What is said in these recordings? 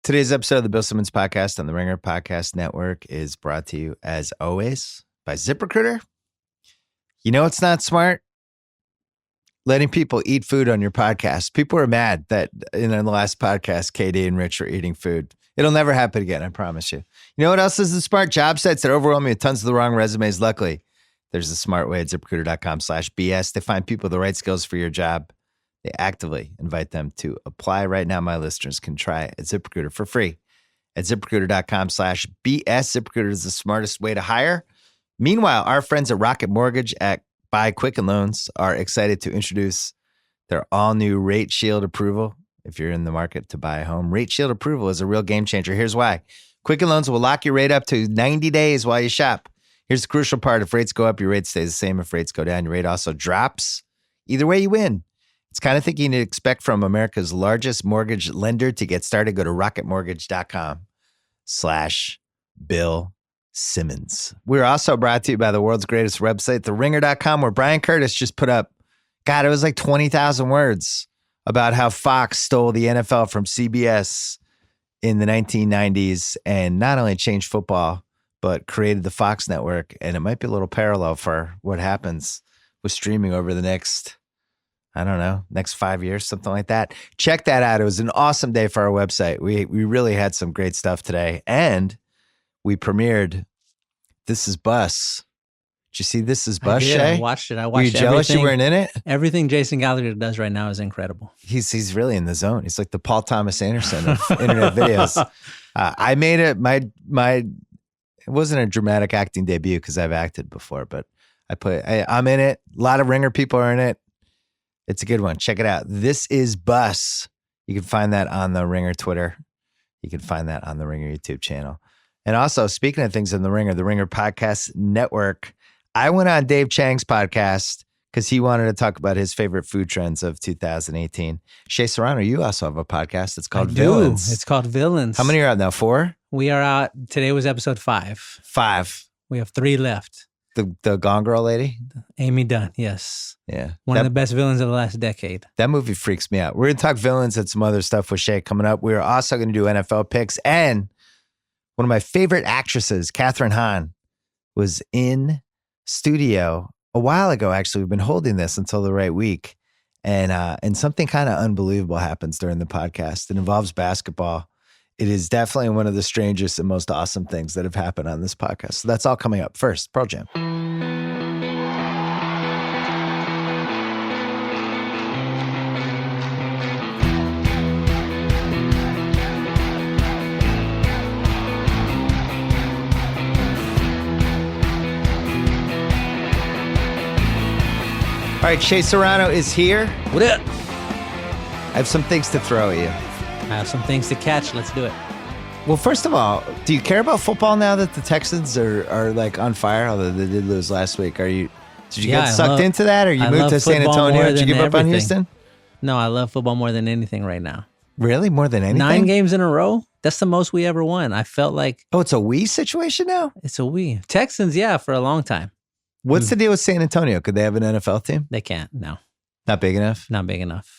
Today's episode of the Bill Simmons Podcast on the Ringer Podcast Network is brought to you, as always, by ZipRecruiter. You know it's not smart? Letting people eat food on your podcast. People are mad that in the last podcast, KD and Rich are eating food. It'll never happen again, I promise you. You know what else is the smart? Job sites that overwhelm me with tons of the wrong resumes. Luckily, there's a smart way at ZipRecruiter.com/BS to find people with the right skills for your job. They actively invite them to apply. Right now, my listeners can try it at ZipRecruiter for free at ZipRecruiter.com/BS. ZipRecruiter is the smartest way to hire. Meanwhile, our friends at Rocket Mortgage at Buy Quicken Loans are excited to introduce their all-new Rate Shield approval. If you're in the market to buy a home, Rate Shield approval is a real game changer. Here's why. Quicken Loans will lock your rate up to 90 days while you shop. Here's the crucial part. If rates go up, your rate stays the same. If rates go down, your rate also drops. Either way, you win. It's kind of thinking you'd expect from America's largest mortgage lender. To get started, go to rocketmortgage.com/Bill Simmons. We're also brought to you by the world's greatest website, theringer.com, where Brian Curtis just put up, God, it was like 20,000 words about how Fox stole the NFL from CBS in the 1990s and not only changed football, but created the Fox network. And it might be a little parallel for what happens with streaming over the next, I don't know, next 5 years, something like that. Check that out. It was an awesome day for our website. We really had some great stuff today. And we premiered This Is Bus. Did you see This Is Bus, Shea? I watched it. Were you jealous you weren't in it? Everything Jason Gallagher does right now is incredible. He's really in the zone. He's like the Paul Thomas Anderson of internet videos. I made it it wasn't a dramatic acting debut because I've acted before, but I'm in it. A lot of Ringer people are in it. It's a good one. Check it out. This Is Bus. You can find that on the Ringer Twitter. You can find that on the Ringer YouTube channel. And also, speaking of things in the Ringer Podcast Network, I went on Dave Chang's podcast because he wanted to talk about his favorite food trends of 2018. Shea Serrano, you also have a podcast. It's called Villains. It's called Villains. How many are out now? 4? We are out. Today was episode 5. 5. We have 3 left. The Gone Girl lady? Amy Dunn, yes. Yeah. One of the best villains of the last decade. That movie freaks me out. We're going to talk villains and some other stuff with Shea coming up. We're also going to do NFL picks. And one of my favorite actresses, Kathryn Hahn, was in studio a while ago. Actually, we've been holding this until the right week. And something kind of unbelievable happens during the podcast. It involves basketball. It is definitely one of the strangest and most awesome things that have happened on this podcast. So that's all coming up. First, Pearl Jam. All right, Shea Serrano is here. What up? I have some things to throw at you. I have some things to catch. Let's do it. Well, first of all, do you care about football now that the Texans are like on fire? Although they did lose last week. Did you get sucked into that, or you moved to San Antonio? Did you give up on Houston? No, I love football more than anything right now. Really? More than anything? 9 games in a row? That's the most we ever won. I felt like... Oh, it's a we situation now? It's a we. Texans, yeah, for a long time. What's the deal with San Antonio? Could they have an NFL team? They can't, no. Not big enough? Not big enough.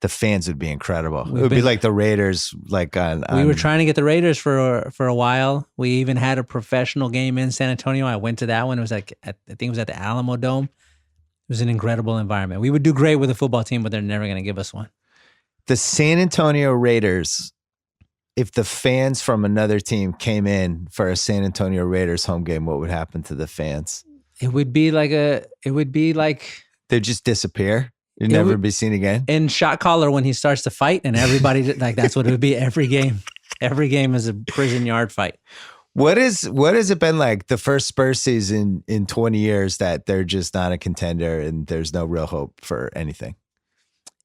The fans would be incredible. It would be like the Raiders. We were trying to get the Raiders for a while. We even had a professional game in San Antonio. I went to that one. It was I think it was at the Alamo Dome. It was an incredible environment. We would do great with a football team, but they're never going to give us one. The San Antonio Raiders, if the fans from another team came in for a San Antonio Raiders home game, what would happen to the fans? It would be like they'd just disappear. You'd never be seen again. In shot caller when he starts to fight, and everybody that's what it would be every game. Every game is a prison yard fight. What has it been like the first Spurs season in 20 years that they're just not a contender and there's no real hope for anything?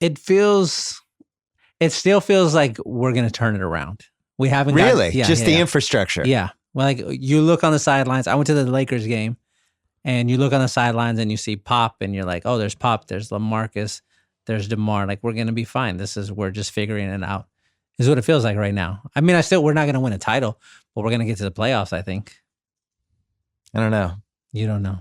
It still feels like we're going to turn it around. We haven't the infrastructure. Yeah. Well, like you look on the sidelines. I went to the Lakers game. And you look on the sidelines and you see Pop and you're like, oh, there's Pop, there's LaMarcus, there's DeMar. Like, we're going to be fine. We're just figuring it out. Is what it feels like right now. I mean, we're not going to win a title, but we're going to get to the playoffs, I think. I don't know. You don't know.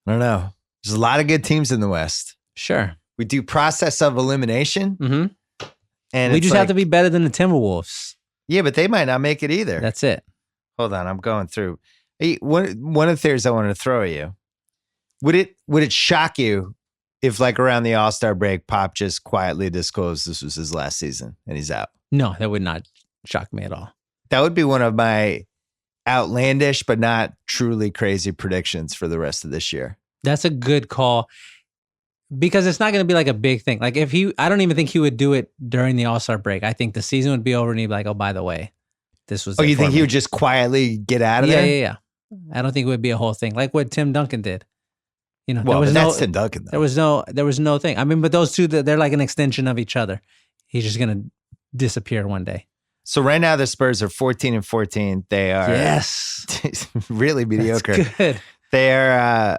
I don't know. There's a lot of good teams in the West. Sure. We do process of elimination. Mm-hmm. And we just have to be better than the Timberwolves. Yeah, but they might not make it either. That's it. Hold on, I'm going through. Hey, one of the theories I wanted to throw at you. Would it shock you if, like, around the All-Star break, Pop just quietly disclosed this was his last season and he's out? No, that would not shock me at all. That would be one of my outlandish but not truly crazy predictions for the rest of this year. That's a good call because it's not going to be like a big thing. Like I don't even think he would do it during the All-Star break. I think the season would be over and he'd be like, oh, by the way, this was. Oh, you think he would just quietly get out of there? Yeah. I don't think it would be a whole thing like what Tim Duncan did. You know, well, that's Tim Duncan, though. There was no thing. I mean, but those two, they're like an extension of each other. He's just going to disappear one day. So right now the Spurs are 14-14. They are really mediocre. That's good. They are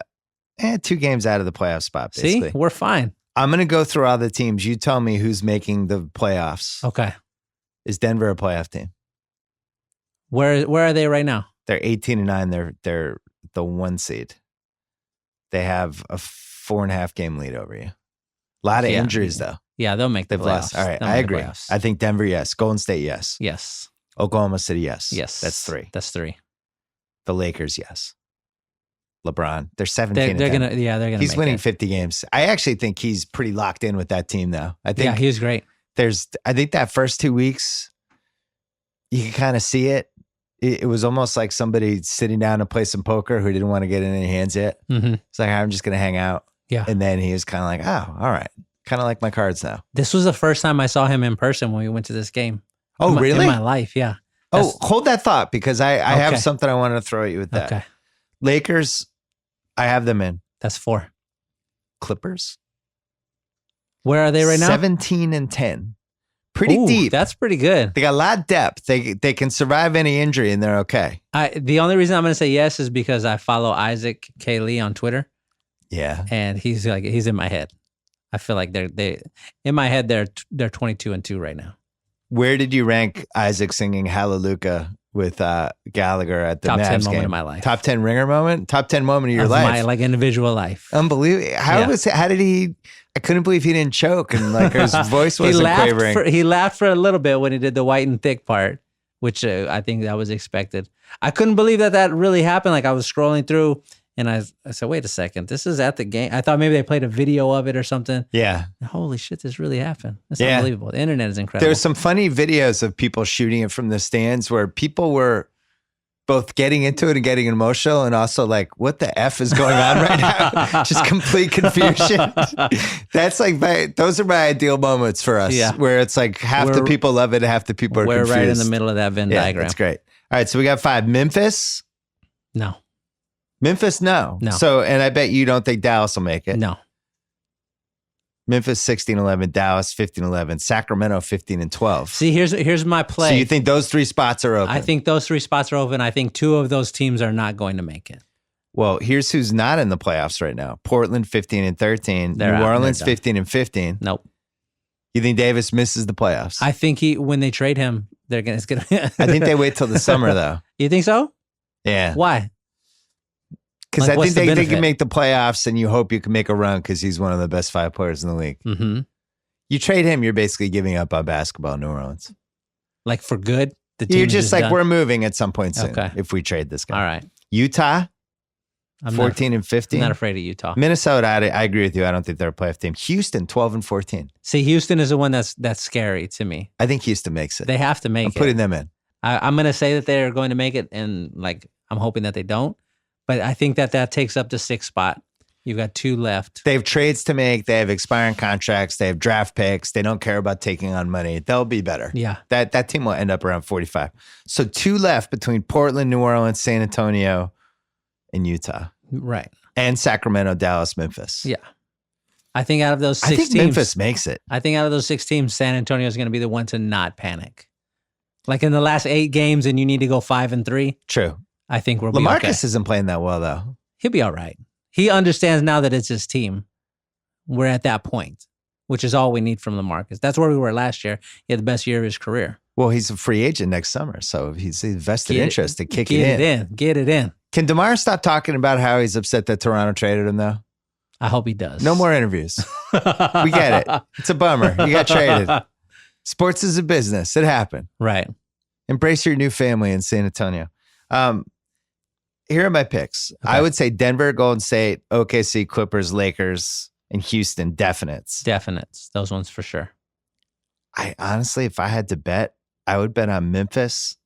2 games out of the playoff spot, basically. See, we're fine. I'm going to go through all the teams. You tell me who's making the playoffs. Okay. Is Denver a playoff team? Where are they right now? They're 18-9. They're the 1 seed. They have a 4.5 game lead over you. A lot of injuries, though. Yeah, they'll make the playoffs. Lost. All right, I agree. I think Denver, yes. Golden State, yes. Yes. Oklahoma City, yes. Yes. That's 3. That's 3. The Lakers, yes. LeBron, they're 17. They're gonna. He's winning 50 games. I actually think he's pretty locked in with that team, though. I think. Yeah, he was great. I think that first 2 weeks, you can kind of see it. It was almost like somebody sitting down to play some poker who didn't want to get in any hands yet. Mm-hmm. It's like, I'm just going to hang out. Yeah. And then he was kind of like, oh, all right. Kind of like my cards now. This was the first time I saw him in person when we went to this game. Oh, really? In my life, yeah. Hold that thought because I have something I want to throw at you with that. Okay. Lakers, I have them in. That's 4. Clippers. Where are they right now? 17-10. Pretty deep. That's pretty good. They got a lot of depth. They can survive any injury and they're okay. The only reason I'm going to say yes is because I follow Isaac K. Lee on Twitter. Yeah. And he's in my head. I feel like they're in my head. They're 22-2 right now. Where did you rank Isaac singing Hallelujah with Gallagher at the Top Mavs 10 game? moment of my life. Top 10 ringer moment? Top 10 moment of your life? My individual life. Unbelievable. How did he? I couldn't believe he didn't choke and his voice wasn't quavering. He laughed for a little bit when he did the white and thick part, which I think that was expected. I couldn't believe that really happened. Like I was scrolling through and I said, wait a second, this is at the game. I thought maybe they played a video of it or something. Yeah. Holy shit, this really happened. That's unbelievable. The internet is incredible. There's some funny videos of people shooting it from the stands where people were both getting into it and getting emotional and also like, what the F is going on right now? Just complete confusion. That's those are my ideal moments for us where it's like half the people love it, half the people are confused. We're right in the middle of that Venn diagram. That's great. All right, so we got 5. Memphis? No. Memphis, no. So, and I bet you don't think Dallas will make it. No. Memphis 16-11, Dallas 15-11, Sacramento 15-12. See, here's my play. So you think those 3 spots are open? I think those 3 spots are open. I think 2 of those teams are not going to make it. Well, here's who's not in the playoffs right now. Portland 15-13, New Orleans 15-15. Nope. You think Davis misses the playoffs? I think when they trade him, it's gonna. I think they wait till the summer though. You think so? Yeah. Why? Because I think they can make the playoffs and you hope you can make a run because he's one of the best 5 players in the league. Mm-hmm. You trade him, you're basically giving up on basketball in New Orleans. Like for good? You're just like, done? We're moving at some point soon if we trade this guy. All right. Utah, 14-15. I'm not afraid of Utah. Minnesota, I agree with you. I don't think they're a playoff team. Houston, 12-14. See, Houston is the one that's scary to me. I think Houston makes it. They have to make it. I'm putting them in. I'm going to say that they're going to make it, and I'm hoping that they don't. But I think that takes up the 6th spot. You've got 2 left. They have trades to make. They have expiring contracts. They have draft picks. They don't care about taking on money. They'll be better. Yeah. That team will end up around 45. So 2 left between Portland, New Orleans, San Antonio, and Utah. Right. And Sacramento, Dallas, Memphis. Yeah. I think out of those 6 teams. Memphis makes it. I think out of those 6 teams, San Antonio is going to be the one to not panic. Like in the last 8 games and you need to go 5-3. True. I think we'll be LaMarcus okay. isn't playing that well, though. He'll be all right. He understands now that it's his team. We're at that point, which is all we need from LaMarcus. That's where we were last year. He had the best year of his career. Well, he's a free agent next summer, so he's vested interest to kick it in. Get it in. Can DeMar stop talking about how he's upset that Toronto traded him, though? I hope he does. No more interviews. We get it. It's a bummer. You got traded. Sports is a business. It happened. Right. Embrace your new family in San Antonio. Here are my picks. Okay. I would say Denver, Golden State, OKC, Clippers, Lakers, and Houston, definites. Definites. Those ones for sure. I honestly, if I had to bet, I would bet on Memphis.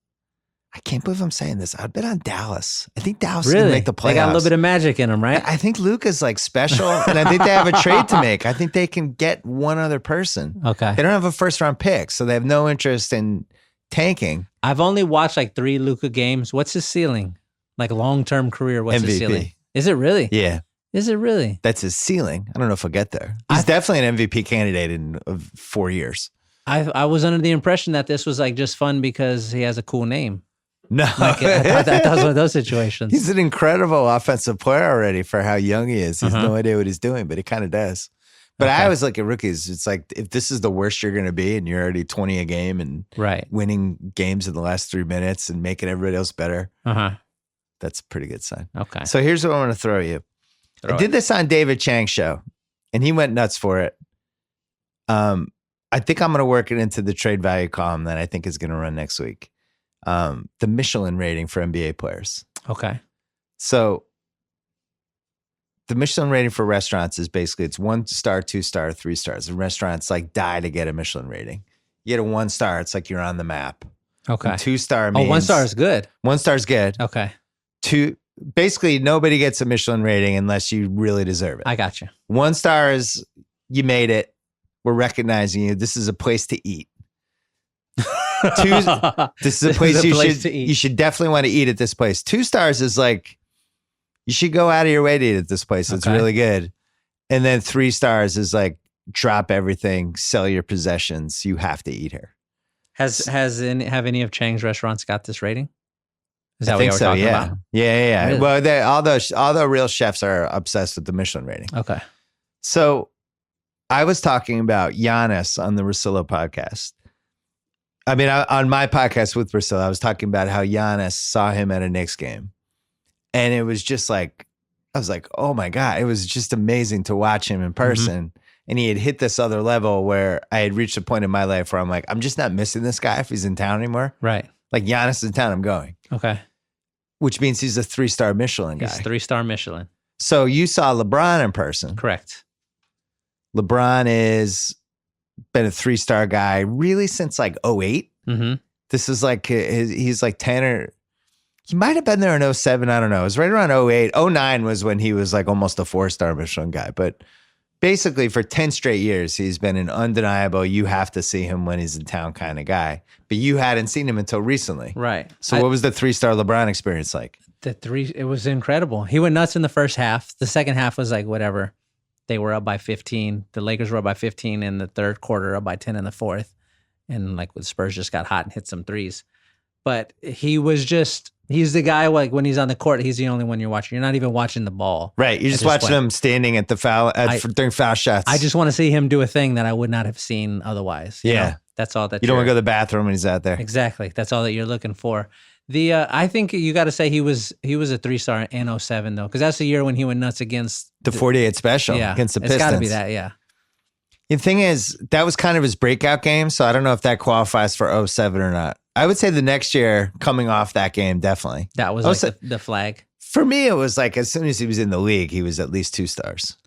I can't believe I'm saying this. I'd bet on Dallas. I think Dallas is going to make the playoffs. They got a little bit of magic in them, right? I think Luka's like special, and I think they have a trade to make. I think they can get one other person. Okay. They don't have a first-round pick, so they have no interest in tanking. I've only watched like 3 Luka games. What's his ceiling? Like long-term career, what's his MVP. ceiling? Is it really? Yeah. Is it really? That's his ceiling. I don't know if he'll get there. He's definitely an MVP candidate in 4 years. I was under the impression that this was like just fun because he has a cool name. No. Like, I thought that was one of those situations. He's an incredible offensive player already for how young he is. He has no idea what he's doing, but he kind of does. But I always look at rookies. It's like, if this is the worst you're going to be and you're already 20 a game and winning games in the last 3 minutes and making everybody else better, that's a pretty good sign. Okay. So here's what I want to throw you. I did this on David Chang's show, and he went nuts for it. I think I'm going to work it into the trade value column that I think is going to run next week. The Michelin rating for NBA players. Okay. So the Michelin rating for restaurants is basically it's 1 star, 2 star, 3 stars. And restaurants like die to get a Michelin rating. You get a 1 star, it's like you're on the map. Okay. And 2 star means 1 star is good. 1 star is good. Okay. 2, basically nobody gets a Michelin rating unless you really deserve it. I got you. 1 star is you made it. We're recognizing you. This is a place to eat. 2, this is a place you should definitely want to eat at this place. 2 stars is like, you should go out of your way to eat at this place. It's really good. And then 3 stars is like, drop everything, sell your possessions. You have to eat here. Have any of Chang's restaurants got this rating? Is that I what think you were so, talking yeah. about? Yeah. Really? Well, all the real chefs are obsessed with the Michelin rating. Okay. So I was talking about Giannis on the Russillo podcast. I mean, on my podcast with Russillo, I was talking about how Giannis saw him at a Knicks game. And it was just like, I was like, oh my God, it was just amazing to watch him in person. And he had hit this other level where I had reached a point in my life where I'm like, I'm just not missing this guy if he's in town anymore. Right. Like Giannis is in town, I'm going. Okay. Which means he's a 3-star Michelin guy. He's 3-star Michelin. So you saw LeBron in person. Correct. LeBron is been a 3-star guy really since like 08. This is like, he's like 10 or, he might have been there in 07. I don't know. It was right around 08. 09 was when he was like almost a 4-star Michelin guy. But basically for 10 straight years, he's been an undeniable, you have to see him when he's in town kind of guy. But you hadn't seen him until recently. Right. So what was the 3-star LeBron experience like? It was incredible. He went nuts in the first half. The second half was like whatever. They were up by 15. The Lakers were up by 15 in the third quarter, up by 10 in the fourth. And like the Spurs just got hot and hit some threes. But he's the guy, like when he's on the court, he's the only one you're watching. You're not even watching the ball. Right. You're just watching him standing at the during foul shots. I just want to see him do a thing that I would not have seen otherwise. Yeah. You know? That's all that you don't want to go to the bathroom when he's out there. Exactly. That's all that you're looking for. I think you got to say he was a 3-star in 07 though, because that's the year when he went nuts against the 48 special against the Pistons. It's got to be that, yeah. The thing is, that was kind of his breakout game, so I don't know if that qualifies for 07 or not. I would say the next year, coming off that game, definitely. That was like the flag. For me, it was like as soon as he was in the league, he was at least 2 stars.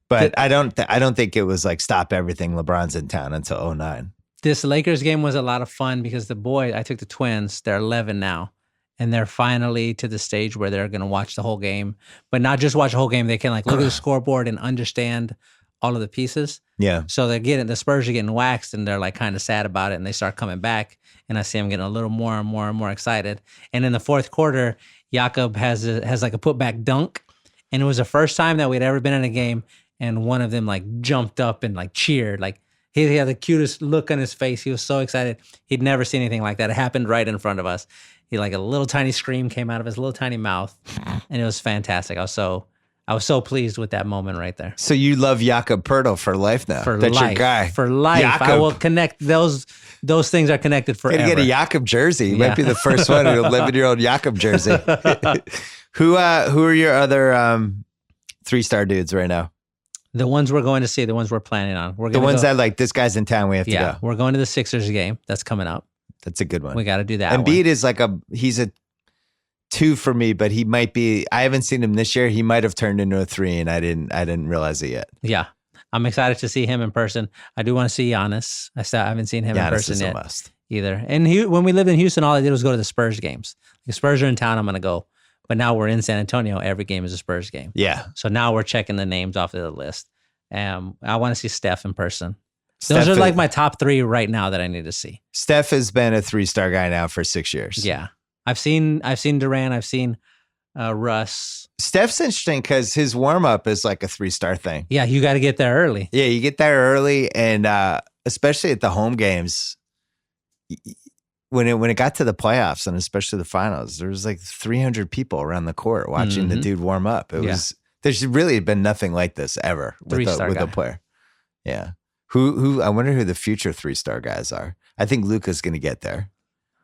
But I don't think it was like stop everything, LeBron's in town until 09. This Lakers game was a lot of fun because I took the Twins, they're 11 now. And they're finally to the stage where they're going to watch the whole game, but not just watch the whole game. They can like look at the scoreboard and understand all of the pieces. Yeah. So the Spurs are getting waxed and they're like kind of sad about it and they start coming back and I see them getting a little more and more and more excited. And in the fourth quarter, Jakob has like a putback dunk. And it was the first time that we'd ever been in a game and one of them like jumped up and like cheered. Like he had the cutest look on his face. He was so excited. He'd never seen anything like that. It happened right in front of us. He like a little tiny scream came out of his little tiny mouth, and it was fantastic. I was so pleased with that moment right there. So you love Jakob Poeltl for life now. That's life. Your guy. For life. Jakob. I will connect those things are connected forever. You get a Jakob jersey. You might be the first one, an 11-year-old Jakob jersey. Who are your other 3-star dudes right now? The ones we're going to see, the ones we're planning on. The ones that like, this guy's in town, we have to go. We're going to the Sixers game. That's coming up. That's a good one. We got to do that. Embiid is he's a 2 for me, but he might be. I haven't seen him this year. He might have turned into a 3, and I didn't realize it yet. Yeah, I'm excited to see him in person. I do want to see Giannis. I haven't seen him in person is yet a must. either. And when we lived in Houston, all I did was go to the Spurs games. The Spurs are in town, I'm going to go. But now we're in San Antonio. Every game is a Spurs game. Yeah. So now we're checking the names off of the list. I want to see Steph in person. Those are like my top 3 right now that I need to see. Steph has been a 3-star guy now for 6 years. Yeah. I've seen Durant. I've seen Russ. Steph's interesting because his warm-up is like a 3-star thing. Yeah, you got to get there early. Yeah, you get there early, and especially at the home games, when it got to the playoffs and especially the finals, there was like 300 people around the court watching the dude warm up. There's really been nothing like this ever with a player. Yeah. Who I wonder who the future 3-star guys are. I think Luka's going to get there.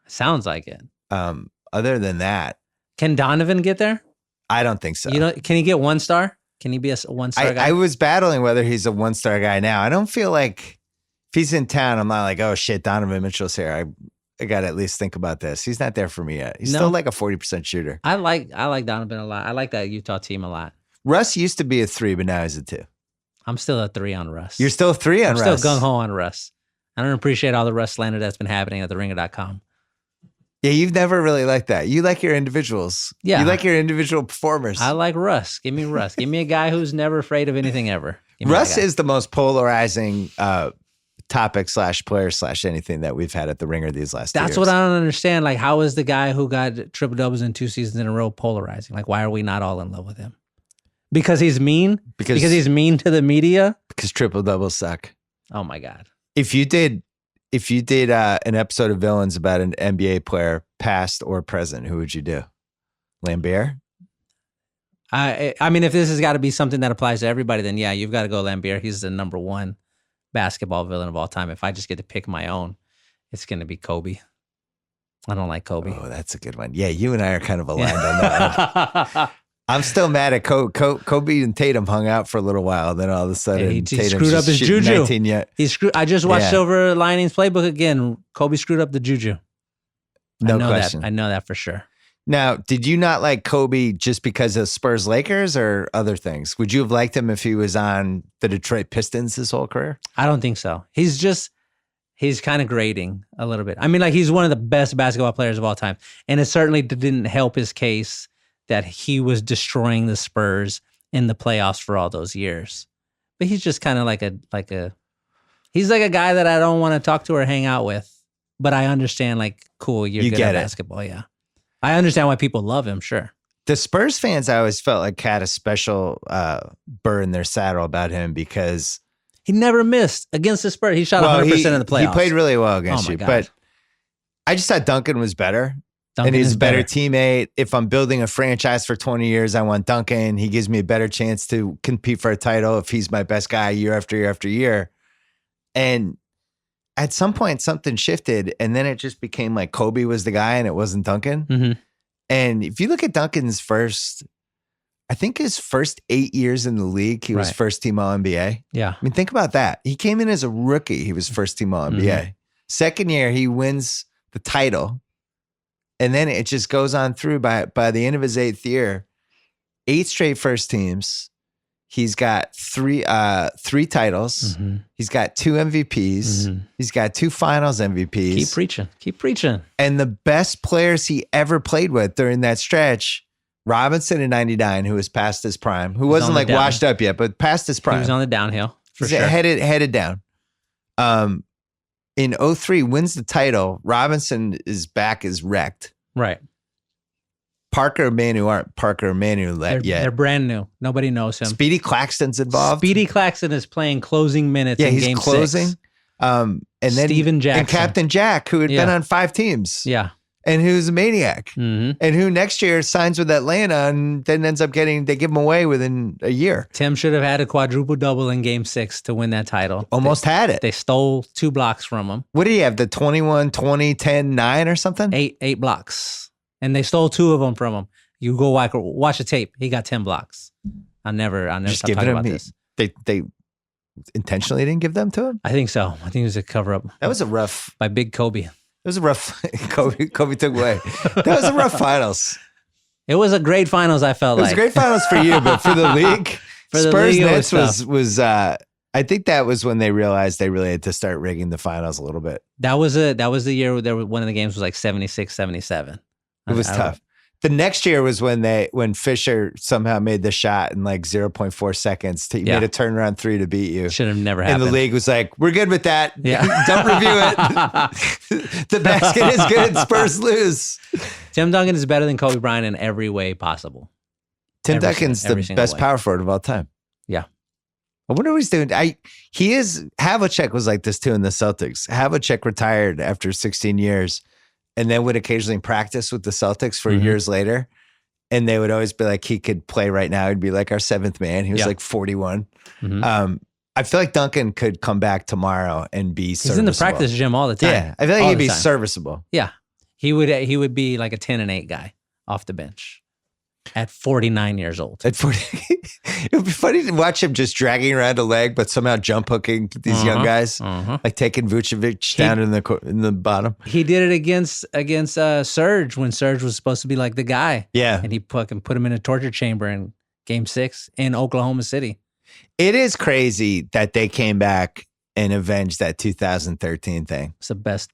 Sounds like it. Other than that, can Donovan get there? I don't think so. Can he get 1 star? Can he be a 1-star guy? I was battling whether he's a 1-star guy now. I don't feel like if he's in town, I'm not like, oh shit, Donovan Mitchell's here. I got to at least think about this. He's not there for me yet. He's still like a 40% shooter. I like Donovan a lot. I like that Utah team a lot. Russ used to be a 3, but now he's a 2. I'm still a 3 on Russ. You're still a 3 on Russ? I'm still gung-ho on Russ. I don't appreciate all the Russ slander that's been happening at theringer.com. Yeah, you've never really liked that. You like your individuals. Yeah. You like your individual performers. I like Russ. Give me Russ. Give me a guy who's never afraid of anything ever. Russ is the most polarizing topic / player / anything that we've had at the Ringer these last 2 years. That's what I don't understand. Like, how is the guy who got triple doubles in 2 seasons in a row polarizing? Like, why are we not all in love with him? Because he's mean? Because he's mean to the media? Because triple doubles suck. Oh my God. If you did an episode of Villains about an NBA player, past or present, who would you do? Lambeer? I mean, if this has got to be something that applies to everybody, then yeah, you've got to go Lambeer. He's the number 1 basketball villain of all time. If I just get to pick my own, it's going to be Kobe. I don't like Kobe. Oh, that's a good one. Yeah, you and I are kind of aligned on that one. I'm still mad at Kobe and Tatum hung out for a little while. Then all of a sudden, he screwed up his juju. I just watched Silver Linings Playbook again. Kobe screwed up the juju. No question. I know that for sure. Now, did you not like Kobe just because of Spurs Lakers or other things? Would you have liked him if he was on the Detroit Pistons his whole career? I don't think so. He's kind of grating a little bit. I mean, like, he's one of the best basketball players of all time. And it certainly didn't help his case that he was destroying the Spurs in the playoffs for all those years. But he's just kind of he's like a guy that I don't want to talk to or hang out with. But I understand, like, cool, you're good at basketball, yeah. I understand why people love him, sure. The Spurs fans, I always felt like had a special burr in their saddle about him because he never missed against the Spurs. He shot 100% in the playoffs. He played really well against you. God. But I just thought Duncan was better. And he's a better teammate. If I'm building a franchise for 20 years, I want Duncan. He gives me a better chance to compete for a title if he's my best guy year after year after year. And at some point, something shifted, and then it just became like Kobe was the guy and it wasn't Duncan. Mm-hmm. And if you look at Duncan's I think his first 8 years in the league, he was first team All-NBA. Yeah. I mean, think about that. He came in as a rookie. He was first team All-NBA. Mm-hmm. Second year, he wins the title. And then it just goes on through by the end of his 8th year, 8 straight first teams. He's got three titles. Mm-hmm. He's got 2 MVPs. Mm-hmm. He's got 2 finals MVPs. Keep preaching. And the best players he ever played with during that stretch, Robinson in 99, who was past his prime, who wasn't like washed up yet, but past his prime. He was on the downhill for sure. Headed down. In 03, wins the title. Robinson's back is wrecked. Right. Parker and Manu aren't Parker and Manu yet. They're brand new. Nobody knows him. Speedy Claxton's involved. Speedy Claxton is playing closing minutes in Game 6. Closing. And then Steven Jackson. And Captain Jack, who had been on 5 teams. Yeah. And who's a maniac. Mm-hmm. And who next year signs with Atlanta and then ends up they give him away within a year. Tim should have had a quadruple double in Game 6 to win that title. Almost had it. They stole 2 blocks from him. What did he have? The 21, 20, 10, 9 or something? 8 blocks. And they stole 2 of them from him. You go watch the tape. He got 10 blocks. I'll never stop talking about this. They intentionally didn't give them to him? I think so. I think it was a cover up. That was a rough by Big Kobe. It was a rough. Kobe took away. That was a rough finals. It was a great finals. I felt It was like a great finals for you, but for the league, For the Spurs league, it Nets was was. I think that was when they realized they really had to start rigging the finals a little bit. that was the year where one of the games was like 76-77. It was tough. The next year was when Fisher somehow made the shot in like 0.4 seconds. He made a turnaround three to beat you. Should have never happened. And the league was like, we're good with that. Yeah. Don't review it. The basket is good. Spurs lose. Tim Duncan is better than Kobe Bryant in every way possible. Tim Duncan's the best way. power forward of all time. Yeah. I wonder what he's doing. Havlicek was like this too in the Celtics. Havlicek retired after 16 years and then would occasionally practice with the Celtics for years later. And they would always be like, he could play right now. He'd be like our seventh man. He was like 41. I feel like Duncan could come back tomorrow and be serviceable. He's in the practice gym all the time. Yeah. I feel like he'd be serviceable. Yeah. He would be like a 10-8 guy off the bench at 49 years old. At 40, it would be funny to watch him just dragging around a leg, but somehow jump hooking these young guys, like taking Vucevic down in the bottom. He did it against Serge when Serge was supposed to be like the guy. Yeah, and he put him in a torture chamber in Game 6 in Oklahoma City. It is crazy that they came back and avenged that 2013 thing. It's the best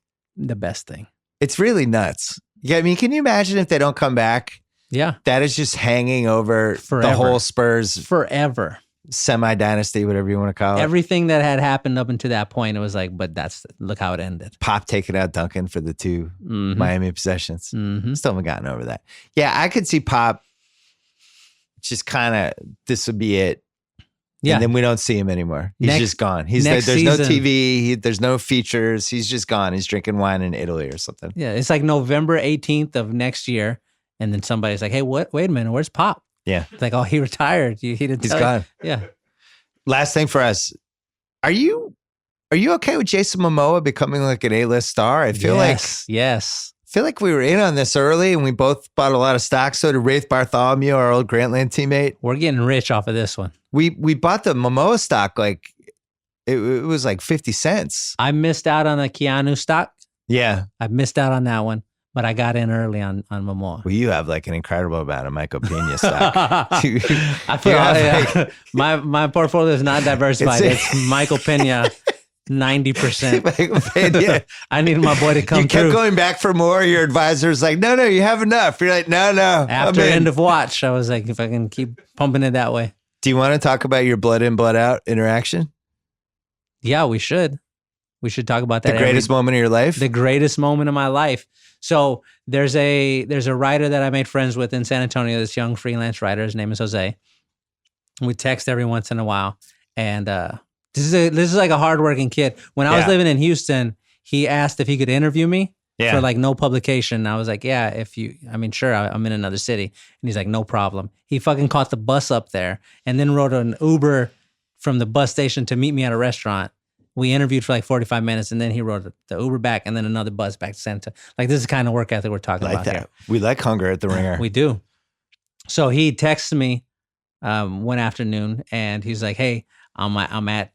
thing. It's really nuts. Yeah, I mean, can you imagine if they don't come back? Yeah. That is just hanging over the whole Spurs forever. Semi-dynasty, whatever you want to call it. Everything that had happened up until that point, it was like, but look how it ended. Pop taking out Duncan for the two Miami possessions. Still haven't gotten over that. Yeah, I could see Pop just kind of, this would be it. Yeah. And then we don't see him anymore. He's just gone. There's no TV. There's no features. He's just gone. He's drinking wine in Italy or something. Yeah, it's like November 18th of next year. And then somebody's like, hey, wait a minute, where's Pop? Yeah. It's like, oh, he retired. He didn't He's gone. Yeah. Last thing for us. Are you okay with Jason Momoa becoming like an A-list star? I feel like we were in on this early and we both bought a lot of stock. So did Rafe Bartholomew, our old Grantland teammate. We're getting rich off of this one. We bought the Momoa stock like it was like 50 cents. I missed out on the Keanu stock. Yeah. I missed out on that one. But I got in early on Momoa. Well, you have like an incredible amount of Michael Pena stock. I feel my portfolio is not diversified. It's Michael Pena, 90%. Michael Pena. I need my boy to come through. You kept going back for more. Your advisor's like, no, you have enough. You're like, no. After end of watch, I was like, if I can keep pumping it that way. Do you want to talk about your blood in, blood out interaction? Yeah, we should. We should talk about that. The greatest moment of your life? The greatest moment of my life. So there's a writer that I made friends with in San Antonio, this young freelance writer. His name is Jose. We text every once in a while. And this is like a hardworking kid. When I was living in Houston, he asked if he could interview me for like no publication. I was like, yeah, sure, I'm in another city. And he's like, no problem. He fucking caught the bus up there and then rode an Uber from the bus station to meet me at a restaurant. We interviewed for like 45 minutes and then he rode the Uber back and then another bus back to San Antonio. Like this is the kind of work ethic we're talking about here. We like hunger at the Ringer. We do. So he texted me one afternoon and he's like, hey, I'm at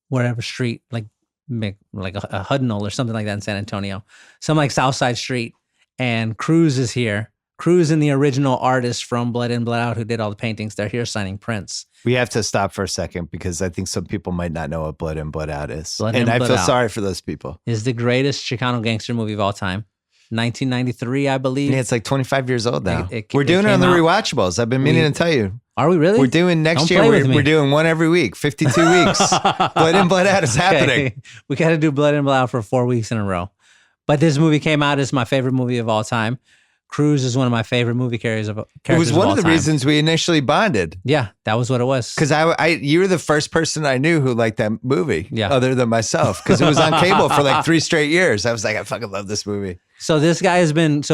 whatever street, like a Hudnall or something like that in San Antonio. Some like Southside Street. And Cruz is here. Cruz and the original artist from Blood In, Blood Out who did all the paintings. They're here signing prints. We have to stop for a second because I think some people might not know what Blood In, Blood Out is. Blood and In, I Blood feel Out sorry for those people. Is the greatest Chicano gangster movie of all time. 1993, I believe. Yeah, it's like 25 years old now. We're doing it on the rewatchables. I've been meaning to tell you. Are we really? We're doing next year. We're doing one every week, 52 weeks. Blood In, Blood Out is happening. We got to do Blood In, Blood Out for 4 weeks in a row. But this movie came out as my favorite movie of all time. Cruz is one of my favorite movie characters. It was one of the reasons we initially bonded. Yeah, that was what it was. Because you were the first person I knew who liked that movie, other than myself. Because it was on cable for like 3 straight years. I was like, I fucking love this movie. So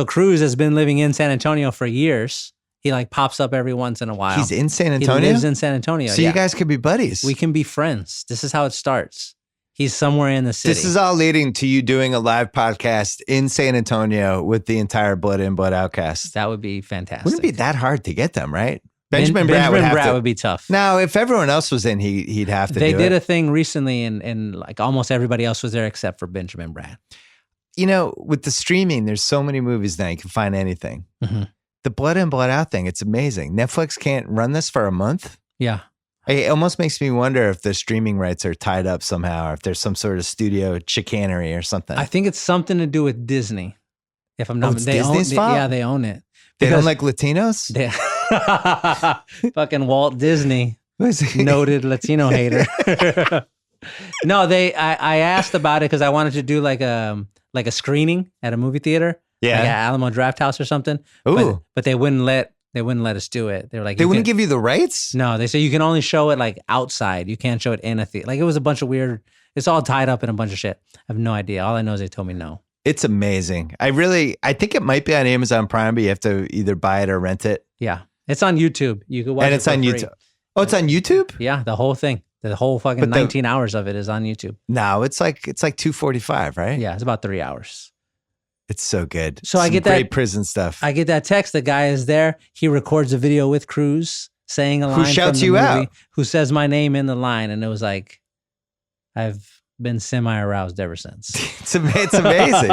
Cruz has been living in San Antonio for years. He like pops up every once in a while. He's in San Antonio? He lives in San Antonio. So you guys could be buddies. We can be friends. This is how it starts. He's somewhere in the city. This is all leading to you doing a live podcast in San Antonio with the entire Blood In, Blood Out cast. That would be fantastic. Wouldn't it be that hard to get them, right? Benjamin Bratt would be tough. Now, if everyone else was in, he'd have to do it. They did a thing recently and like almost everybody else was there except for Benjamin Bratt. with the streaming, there's so many movies now. You can find anything. Mhm. The Blood In, Blood Out thing, it's amazing. Netflix can't run this for a month. Yeah. It almost makes me wonder if the streaming rights are tied up somehow, or if there's some sort of studio chicanery or something. I think it's something to do with Disney. If I'm not, it's Disney's fault? Yeah, they own it. They don't like Latinos? They, fucking Walt Disney, noted Latino hater. No, I asked about it because I wanted to do like a screening at a movie theater, like at Alamo Draft House or something. Ooh. But they wouldn't let us do it. They were like, they wouldn't give you the rights? No, they say you can only show it like outside. You can't show it in a theater. Like it was a bunch of weird. It's all tied up in a bunch of shit. I have no idea. All I know is they told me no. It's amazing. I think it might be on Amazon Prime, but you have to either buy it or rent it. Yeah, it's on YouTube. You can watch it. And it's on free. YouTube. Oh, it's on YouTube? Yeah, the whole thing. The whole fucking 19 hours of it is on YouTube. No, it's like 2:45, right? Yeah, it's about 3 hours. It's so good. So I get great prison stuff. I get that text. The guy is there. He records a video with Cruz saying a line. Who shouts from the you movie, out? Who says my name in the line, and it was like, I've been semi-aroused ever since. It's amazing.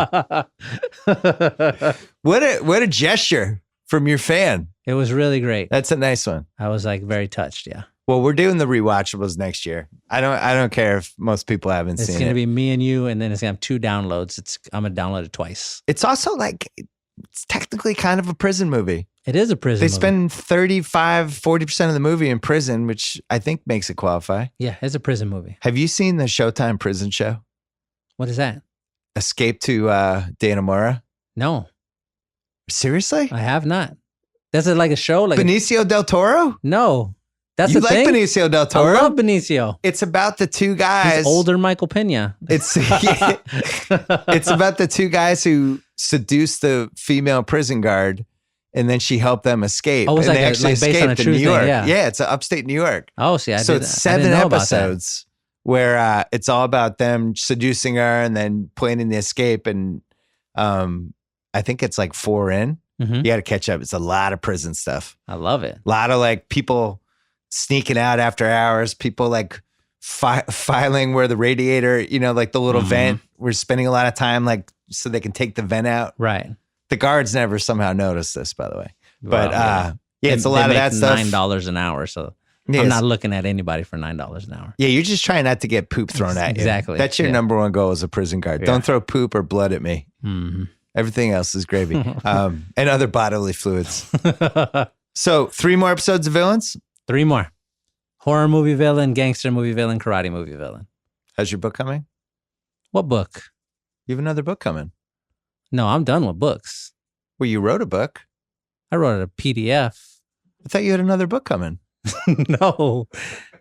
What a gesture from your fan. It was really great. That's a nice one. I was like very touched. Yeah. Well, we're doing the rewatchables next year. I don't care if most people haven't seen it. It's going to be me and you, and then it's going to have 2 downloads. I'm going to download it twice. It's also like, it's technically kind of a prison movie. It is a prison movie. They spend 40% of the movie in prison, which I think makes it qualify. Yeah, it's a prison movie. Have you seen the Showtime prison show? What is that? Escape to Dannemora? No. Seriously? I have not. That's like a show? Like Benicio del Toro? No. That's you the like thing? Benicio del Toro? I love Benicio. It's about the 2 guys. He's older Michael Pena. It's about the 2 guys who seduced the female prison guard, and then she helped them escape. Oh, it was and like they actually based on a escaped to true New thing, York. yeah. It's upstate New York. Oh, see, it's 7 episodes where it's all about them seducing her and then planning the escape. And I think it's like 4 in. Mm-hmm. You got to catch up. It's a lot of prison stuff. I love it. A lot of like people sneaking out after hours, people like filing where the radiator, like the little vent. We're spending a lot of time like so they can take the vent out. Right. The guards never somehow noticed this, by the way. But well, it's a lot of that stuff. $9 an hour, so Yes. I'm not looking at anybody for $9 an hour. Yeah, you're just trying not to get poop thrown at you. Exactly. That's your number one goal as a prison guard. Yeah. Don't throw poop or blood at me. Mm-hmm. Everything else is gravy. And other bodily fluids. So 3 more episodes of Villains? 3 more. Horror movie villain, gangster movie villain, karate movie villain. How's your book coming? What book? You have another book coming. No, I'm done with books. Well, you wrote a book. I wrote a PDF. I thought you had another book coming. No.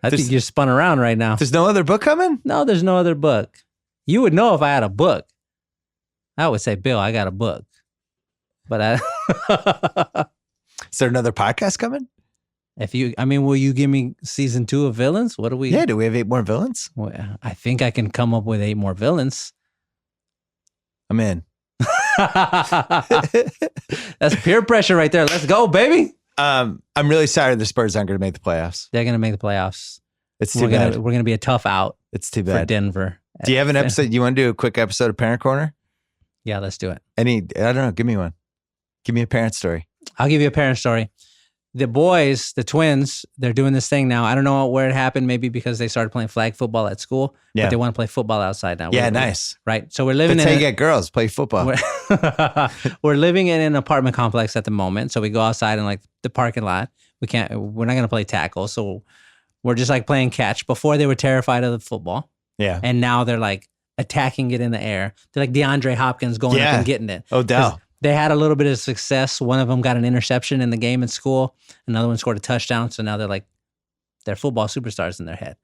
I think you're spun around right now. There's no other book coming? No, there's no other book. You would know if I had a book. I would say, Bill, I got a book. But Is there another podcast coming? will you give me season 2 of Villains? What do we? Yeah, do we have 8 more villains? Well, I think I can come up with 8 more villains. I'm in. That's peer pressure right there. Let's go, baby. I'm really sorry the Spurs aren't going to make the playoffs. They're going to make the playoffs. It's too bad. We're going to be a tough out. It's too for bad. Denver. Do you have an episode? You want to do a quick episode of Parent Corner? Yeah, let's do it. I don't know. Give me one. Give me a parent story. I'll give you a parent story. The boys, the twins, they're doing this thing now. I don't know where it happened. Maybe because they started playing flag football at school. Yeah. But they want to play football outside now. Yeah, nice. Right. So we're living That's how you get girls. Play football. We're living in an apartment complex at the moment. So we go outside in like the parking lot. We're not going to play tackle. So we're just like playing catch. Before they were terrified of the football. Yeah. And now they're like attacking it in the air. They're like DeAndre Hopkins going up and getting it. Odell. They had a little bit of success. One of them got an interception in the game in school. Another one scored a touchdown. So now they're football superstars in their head.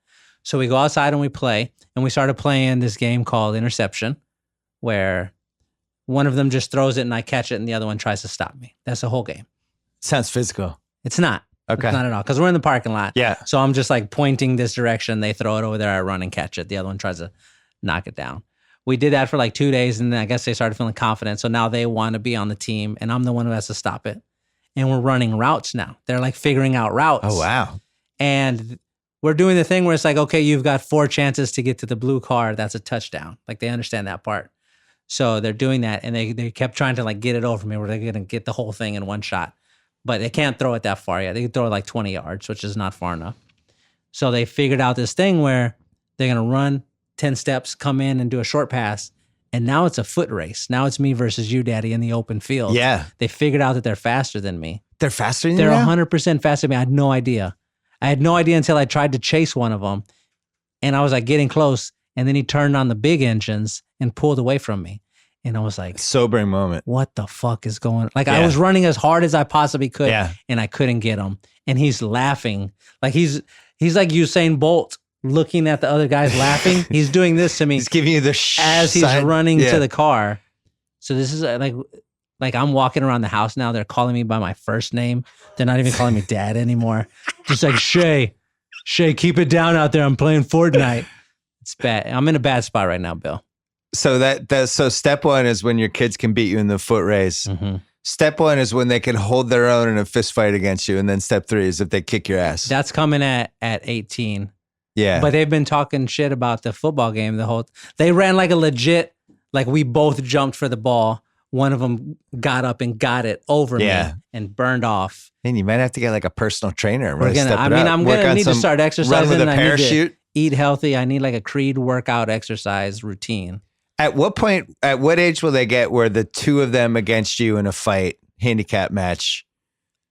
So we go outside and we play. And we started playing this game called Interception, where one of them just throws it and I catch it and the other one tries to stop me. That's the whole game. Sounds physical. It's not. Okay. It's not at all. Because we're in the parking lot. Yeah. So I'm just like pointing this direction. They throw it over there. I run and catch it. The other one tries to knock it down. We did that for like 2 days, and then I guess they started feeling confident. So now they want to be on the team, and I'm the one who has to stop it. And we're running routes now. They're like figuring out routes. Oh, wow. And we're doing the thing where it's like, okay, you've got 4 chances to get to the blue car. That's a touchdown. Like they understand that part. So they're doing that, and they kept trying to like get it over me where they're going to get the whole thing in one shot. But they can't throw it that far yet. They can throw it like 20 yards, which is not far enough. So they figured out this thing where they're going to run 10 steps, come in and do a short pass. And now it's a foot race. Now it's me versus you, Daddy, in the open field. Yeah. They figured out that they're faster than me. They're faster than They're you now? 100% faster than me. I had no idea. I had no idea until I tried to chase one of them. And I was like getting close. And then he turned on the big engines and pulled away from me. And I was like, Sobering moment. what the fuck is going on? Like I was running as hard as I possibly could. Yeah. And I couldn't get him. And he's laughing. Like he's like Usain Bolt looking at the other guys laughing. He's doing this to me. He's giving you the as he's sign. running to the car. So this is like I'm walking around the house now. They're calling me by my first name. They're not even calling me Dad anymore. Just like Shea, keep it down out there. I'm playing Fortnite. It's bad. I'm in a bad spot right now, Bill. So so step one is when your kids can beat you in the foot race. Mm-hmm. Step one is when they can hold their own in a fist fight against you. And then step three is if they kick your ass. That's coming at 18. Yeah. But they've been talking shit about the football game they ran like a legit, like we both jumped for the ball. One of them got up and got it over me and burned off. And you might have to get like a personal trainer. And really I'm going to need to start exercising. Run with a and parachute. I need to eat healthy. I need like a Creed workout exercise routine. At what age will they get where the two of them against you in a fight, handicap match?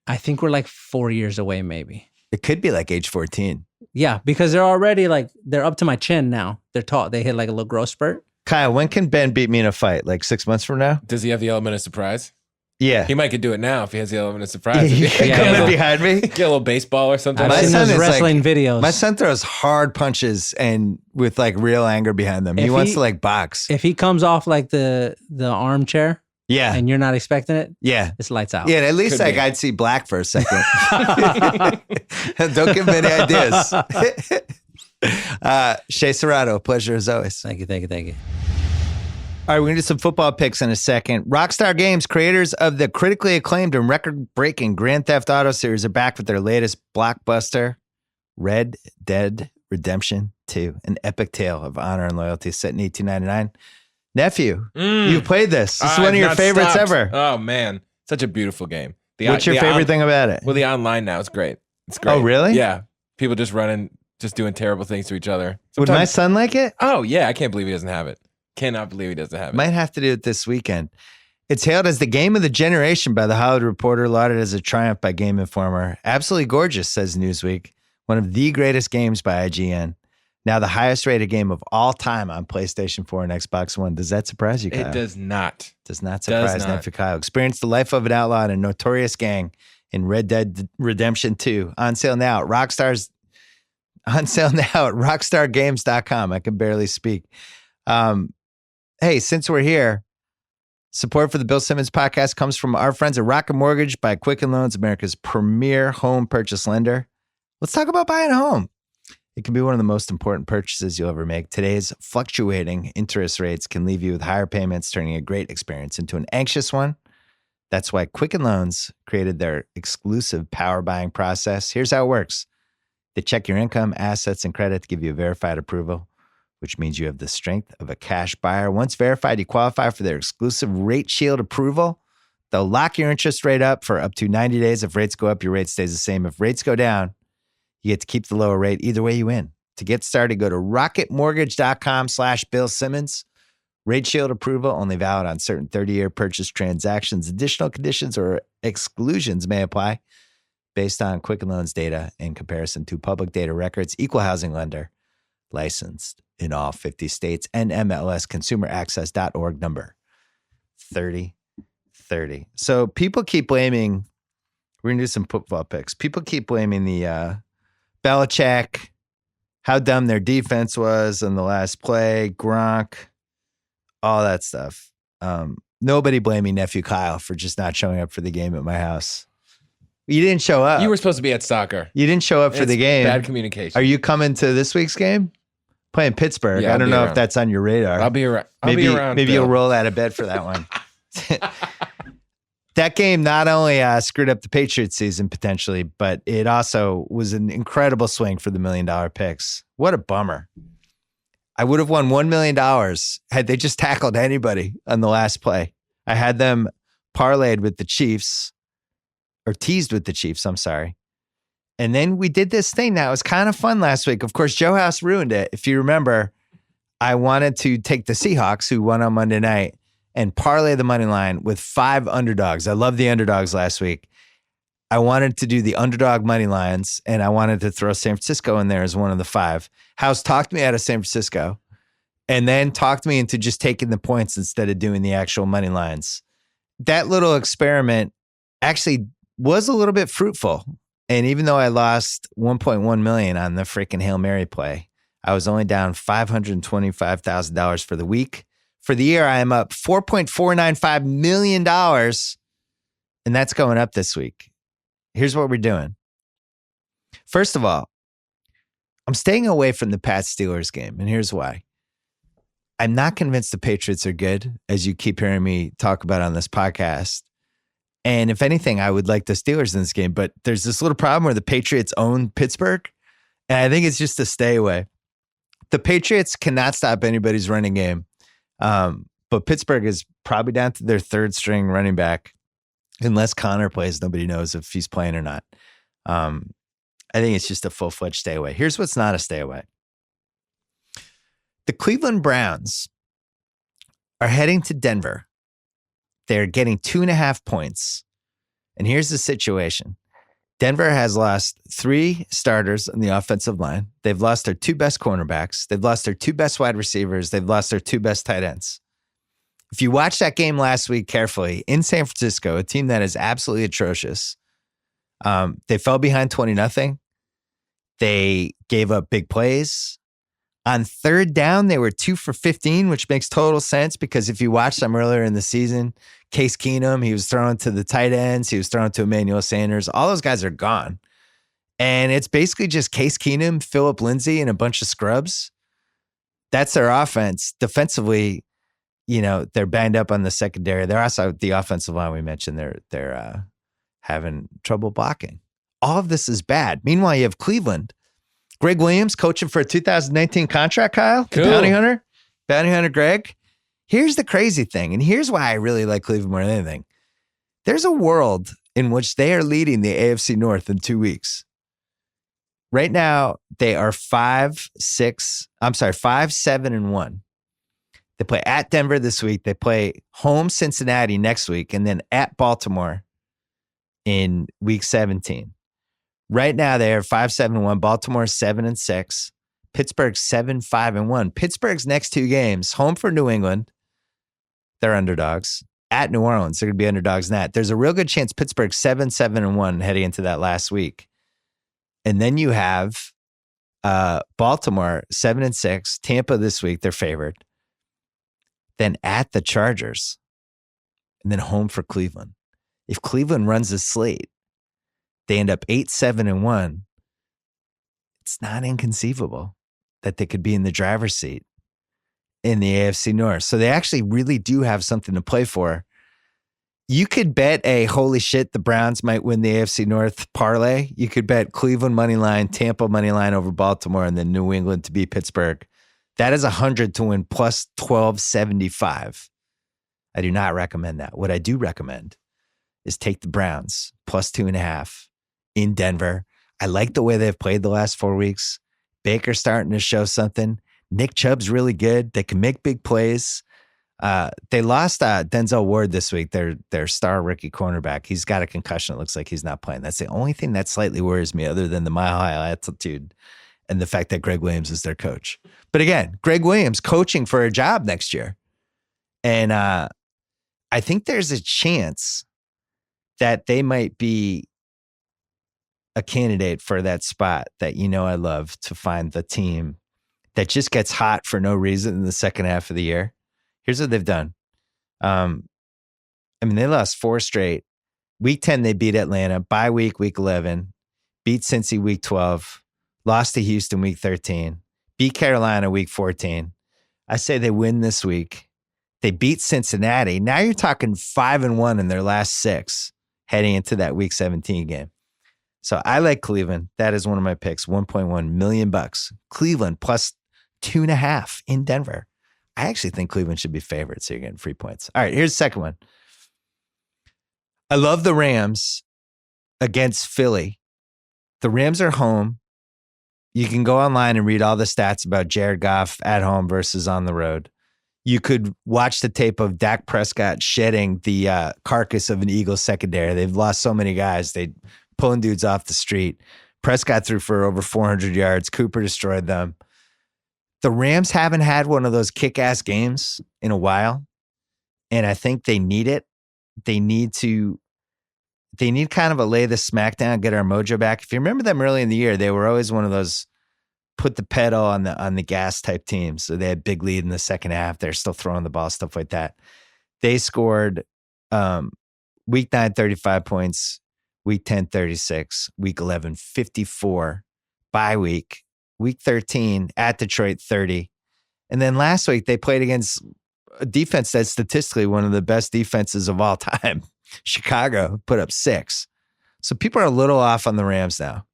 I think we're like 4 years away, maybe. It could be like age 14. Yeah, because they're already like, they're up to my chin now. They're tall. They hit like a little growth spurt. Kyle, when can Ben beat me in a fight? Like 6 months from now? Does he have the element of surprise? Yeah. He might could do it now if he has the element of surprise. He could come in behind me. Get a little baseball or something. I've seen those wrestling videos. My son throws hard punches and with like real anger behind them. He wants to like box. If he comes off like the armchair, yeah, and you're not expecting it, yeah, it's lights out. Yeah, at least like I'd see black for a second. Don't give me any ideas. Shea Serrano, pleasure as always. Thank you. All right, we're going to do some football picks in a second. Rockstar Games, creators of the critically acclaimed and record-breaking Grand Theft Auto series, are back with their latest blockbuster, Red Dead Redemption 2, an epic tale of honor and loyalty set in 1899. Nephew, you played this. This is one of your favorites ever. Oh, man. Such a beautiful game. What's your favorite thing about it? Well, the online now is great. It's great. Oh, really? Yeah. People just running, just doing terrible things to each other. Would my son like it? Oh, yeah. I can't believe he doesn't have it. Cannot believe he doesn't have it. Might have to do it this weekend. It's hailed as the game of the generation by The Hollywood Reporter, lauded as a triumph by Game Informer. Absolutely gorgeous, says Newsweek. One of the greatest games by IGN. Now the highest rated game of all time on PlayStation 4 and Xbox One. Does that surprise you, Kyle? It does not. Does not surprise nephew Kyle. Experience the life of an outlaw and a notorious gang in Red Dead Redemption 2. On sale now at rockstargames.com. I can barely speak. Hey, since we're here, support for the Bill Simmons podcast comes from our friends at Rocket Mortgage by Quicken Loans, America's premier home purchase lender. Let's talk about buying a home. It can be one of the most important purchases you'll ever make. Today's fluctuating interest rates can leave you with higher payments, turning a great experience into an anxious one. That's why Quicken Loans created their exclusive power buying process. Here's how it works. They check your income, assets, and credit to give you a verified approval, which means you have the strength of a cash buyer. Once verified, you qualify for their exclusive Rate Shield approval. They'll lock your interest rate up for up to 90 days. If rates go up, your rate stays the same. If rates go down, you get to keep the lower rate. Either way, you win. To get started, go to rocketmortgage.com/Bill Simmons. Rate Shield approval only valid on certain 30-year purchase transactions. Additional conditions or exclusions may apply based on Quicken Loans data in comparison to public data records. Equal housing lender. Licensed in all 50 states. NMLS consumeraccess.org number 3030. So people keep blaming, we're going to do some football picks. People keep blaming the Belichick, how dumb their defense was in the last play, Gronk, all that stuff. Nobody blaming nephew Kyle for just not showing up for the game at my house. You didn't show up. You were supposed to be at soccer. You didn't show up for the game. Bad communication. Are you coming to this week's game? Playing Pittsburgh. Yeah, I don't know if that's on your radar. I'll be around. Maybe you'll roll out of bed for that one. That game not only screwed up the Patriots season potentially, but it also was an incredible swing for the $1 million picks. What a bummer. I would have won $1 million had they just tackled anybody on the last play. I had them parlayed with the Chiefs, or teased with the Chiefs, I'm sorry. And then we did this thing that was kind of fun last week. Of course, Joe House ruined it. If you remember, I wanted to take the Seahawks, who won on Monday night, and parlay the money line with 5 underdogs. I love the underdogs last week. I wanted to do the underdog money lines, and I wanted to throw San Francisco in there as one of the 5. House talked me out of San Francisco and then talked me into just taking the points instead of doing the actual money lines. That little experiment actually was a little bit fruitful. And even though I lost $1.1 million on the freaking Hail Mary play, I was only down $525,000 for the week. For the year, I am up $4.495 million, and that's going up this week. Here's what we're doing. First of all, I'm staying away from the Pats-Steelers game, and here's why. I'm not convinced the Patriots are good, as you keep hearing me talk about on this podcast. And if anything, I would like the Steelers in this game, but there's this little problem where the Patriots own Pittsburgh, and I think it's just a stay away. The Patriots cannot stop anybody's running game, but Pittsburgh is probably down to their 3rd string running back. Unless Connor plays, nobody knows if he's playing or not. I think it's just a full-fledged stay away. Here's what's not a stay away. The Cleveland Browns are heading to Denver. They're getting 2.5 points. And here's the situation. Denver has lost 3 starters on the offensive line. They've lost their 2 best cornerbacks. They've lost their 2 best wide receivers. They've lost their 2 best tight ends. If you watch that game last week carefully, in San Francisco, a team that is absolutely atrocious, they fell behind 20-0. They gave up big plays. On 3rd down, they were 2 for 15, which makes total sense because if you watched them earlier in the season, Case Keenum, he was throwing to the tight ends. He was throwing to Emmanuel Sanders. All those guys are gone. And it's basically just Case Keenum, Phillip Lindsay, and a bunch of scrubs. That's their offense. Defensively, they're banged up on the secondary. They're also the offensive line we mentioned. They're having trouble blocking. All of this is bad. Meanwhile, you have Cleveland. Greg Williams coaching for a 2019 contract, Kyle. Cool. Bounty Hunter Greg. Here's the crazy thing, and here's why I really like Cleveland more than anything. There's a world in which they are leading the AFC North in 2 weeks. Right now, they are 5-7-1. They play at Denver this week. They play home Cincinnati next week, and then at Baltimore in week 17. Right now, they are 5-7-1. Baltimore 7-6. Pittsburgh 7-5-1. Pittsburgh's next 2 games, home for New England. They're underdogs. At New Orleans, they're going to be underdogs in that. There's a real good chance Pittsburgh 7-7-1 heading into that last week. And then you have Baltimore 7-6. Tampa this week, they're favored. Then at the Chargers. And then home for Cleveland. If Cleveland runs a slate, they end up 8-7-1. It's not inconceivable that they could be in the driver's seat in the AFC North. So they actually really do have something to play for. You could bet a holy shit, the Browns might win the AFC North parlay. You could bet Cleveland money line, Tampa money line over Baltimore, and then New England to beat Pittsburgh. That is 100 to win plus 1275. I do not recommend that. What I do recommend is take the Browns plus 2.5 in Denver. I like the way they've played the last 4 weeks. Baker's starting to show something. Nick Chubb's really good. They can make big plays. They lost Denzel Ward this week, their star rookie cornerback. He's got a concussion. It looks like he's not playing. That's the only thing that slightly worries me other than the mile high altitude and the fact that Greg Williams is their coach. But again, Greg Williams coaching for a job next year. And I think there's a chance that they might be a candidate for that spot that I love to find the team that just gets hot for no reason in the second half of the year. Here's what they've done. They lost 4 straight. Week 10, they beat Atlanta. Bye week 11. Beat Cincy week 12. Lost to Houston week 13. Beat Carolina week 14. I say they win this week. They beat Cincinnati. Now you're talking 5-1 in their last 6 heading into that week 17 game. So I like Cleveland. That is one of my picks. $1.1 million. Cleveland plus 2.5 in Denver. I actually think Cleveland should be favored, so you're getting free points. All right, here's the second one. I love the Rams against Philly. The Rams are home. You can go online and read all the stats about Jared Goff at home versus on the road. You could watch the tape of Dak Prescott shedding the carcass of an Eagles secondary. They've lost so many guys. They pulling dudes off the street. Prescott threw for over 400 yards. Cooper destroyed them. The Rams haven't had one of those kick-ass games in a while, and I think they need it. They need kind of a lay the smack down, get our mojo back. If you remember them early in the year, they were always one of those put the pedal on the gas type teams. So they had big lead in the second half. They're still throwing the ball, stuff like that. They scored week 9, 35 points, week 10, 36, week 11, 54, bye week, week 13 at Detroit, 30. And then last week they played against a defense that's statistically one of the best defenses of all time. Chicago put up 6. So people are a little off on the Rams now.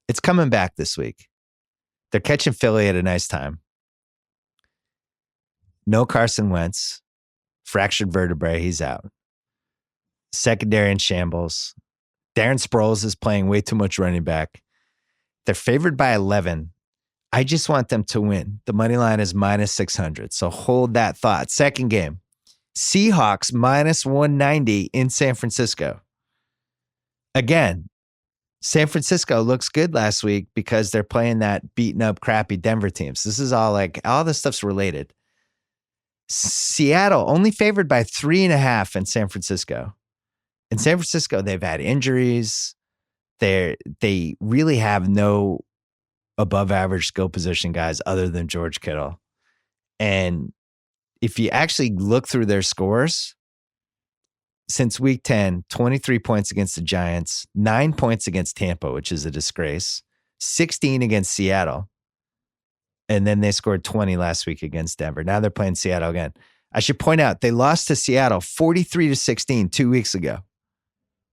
It's coming back this week. They're catching Philly at a nice time. No Carson Wentz. Fractured vertebrae. He's out. Secondary in shambles. Darren Sproles is playing way too much running back. They're favored by 11. I just want them to win. The money line is minus 600. So hold that thought. Second game. Seahawks minus 190 in San Francisco. Again, San Francisco looks good last week because they're playing that beaten up, crappy Denver teams. This is all this stuff's related. Seattle only favored by 3.5 in San Francisco. In San Francisco, they've had injuries. They really have no above average skill position guys other than George Kittle. And if you actually look through their scores, since week 10, 23 points against the Giants, 9 points against Tampa, which is a disgrace, 16 against Seattle. And then they scored 20 last week against Denver. Now they're playing Seattle again. I should point out they lost to Seattle 43-16 2 weeks ago.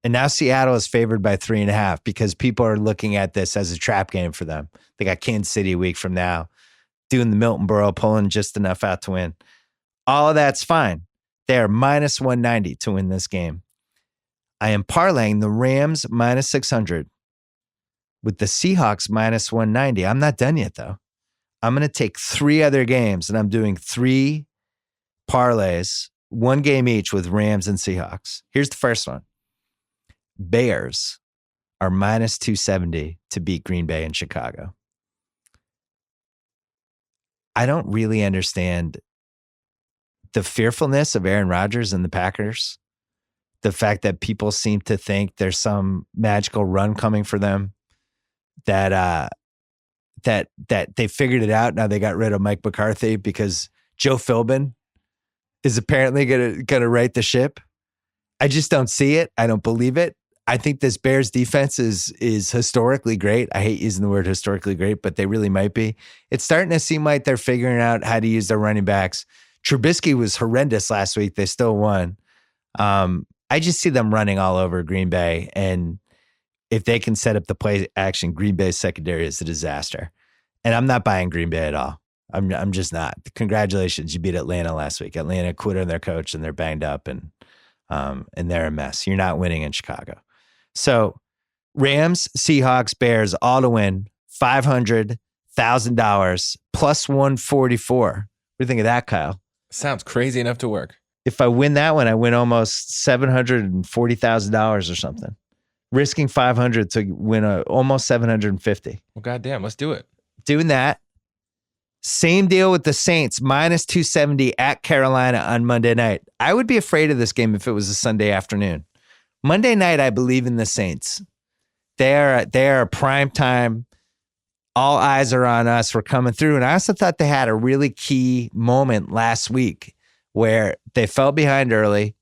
And now Seattle is favored by 3.5 because people are looking at this as a trap game for them. They got Kansas City a week from now, doing the Milton Burrow, pulling just enough out to win. All of that's fine. They're minus 190 to win this game. I am parlaying the Rams minus 600 with the Seahawks minus 190. I'm not done yet, though. I'm going to take 3 other games, and I'm doing 3 parlays, 1 game each with Rams and Seahawks. Here's the first one. Bears are minus 270 to beat Green Bay in Chicago. I don't really understand the fearfulness of Aaron Rodgers and the Packers. The fact that people seem to think there's some magical run coming for them, that they figured it out. Now they got rid of Mike McCarthy because Joe Philbin is apparently gonna right the ship. I just don't see it. I don't believe it. I think this Bears defense is historically great. I hate using the word historically great, but they really might be. It's starting to seem like they're figuring out how to use their running backs. Trubisky was horrendous last week. They still won. I just see them running all over Green Bay. And if they can set up the play action, Green Bay's secondary is a disaster. And I'm not buying Green Bay at all. I'm just not. Congratulations. You beat Atlanta last week. Atlanta quit on their coach and they're banged up and they're a mess. You're not winning in Chicago. So Rams, Seahawks, Bears, all to win, $500,000 plus 144. What do you think of that, Kyle? Sounds crazy enough to work. If I win that one, I win almost $740,000 or something. Risking 500 to win almost 750. Well, goddamn, let's do it. Doing that. Same deal with the Saints, minus 270 at Carolina on Monday night. I would be afraid of this game if it was a Sunday afternoon. Monday night, I believe in the Saints. They are a prime time. All eyes are on us. We're coming through. And I also thought they had a really key moment last week where they fell behind early,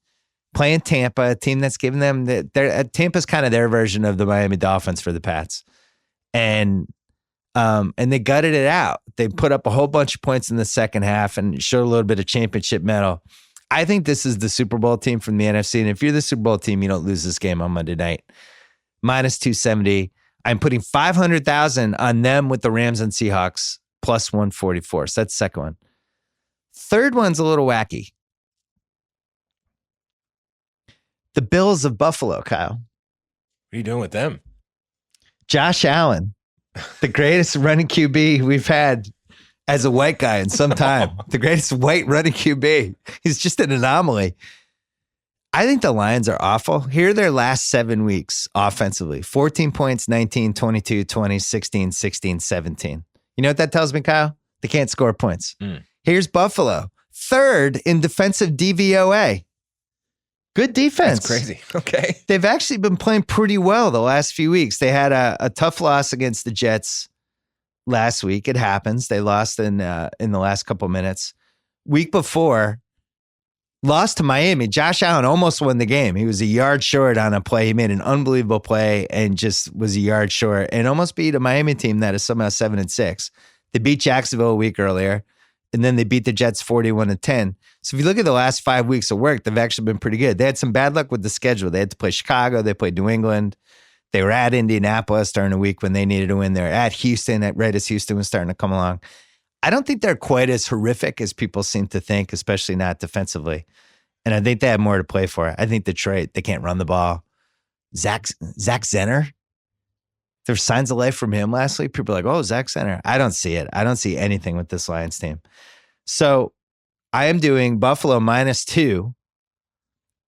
playing Tampa, a team that's given them Tampa's kind of their version of the Miami Dolphins for the Pats. And they gutted it out. They put up a whole bunch of points in the second half and showed a little bit of championship mettle. I think this is the Super Bowl team from the NFC. And if you're the Super Bowl team, you don't lose this game on Monday night. Minus 270. I'm putting 500,000 on them with the Rams and Seahawks plus 144. So that's the second one. Third one's a little wacky. The Bills of Buffalo, Kyle. What are you doing with them? Josh Allen, the greatest running QB we've had as a white guy in some time. The greatest white running QB. He's just an anomaly. I think the Lions are awful. Here are their last 7 weeks offensively. 14 points, 19, 22, 20, 16, 16, 17. You know what that tells me, Kyle? They can't score points. Here's Buffalo. Third in defensive DVOA. Good defense. That's crazy. Okay. They've actually been playing pretty well the last few weeks. They had a tough loss against the Jets last week. It happens. They lost in the last couple minutes. Week before, lost to Miami. Josh Allen almost won the game. He was a yard short on a play. He made an unbelievable play and just was a yard short and almost beat a Miami team that is somehow 7-6. They beat Jacksonville a week earlier, and then they beat the Jets 41-10. So if you look at the last 5 weeks of work, they've actually been pretty good. They had some bad luck with the schedule. They had to play Chicago. They played New England. They were at Indianapolis during a week when they needed to win. They're at Houston, right as Houston was starting to come along. I don't think they're quite as horrific as people seem to think, especially not defensively. And I think they have more to play for. I think Detroit, they can't run the ball. Zach Zenner, there's signs of life from him last week. People are like, oh, Zach Zenner. I don't see it. I don't see anything with this Lions team. So I am doing Buffalo -2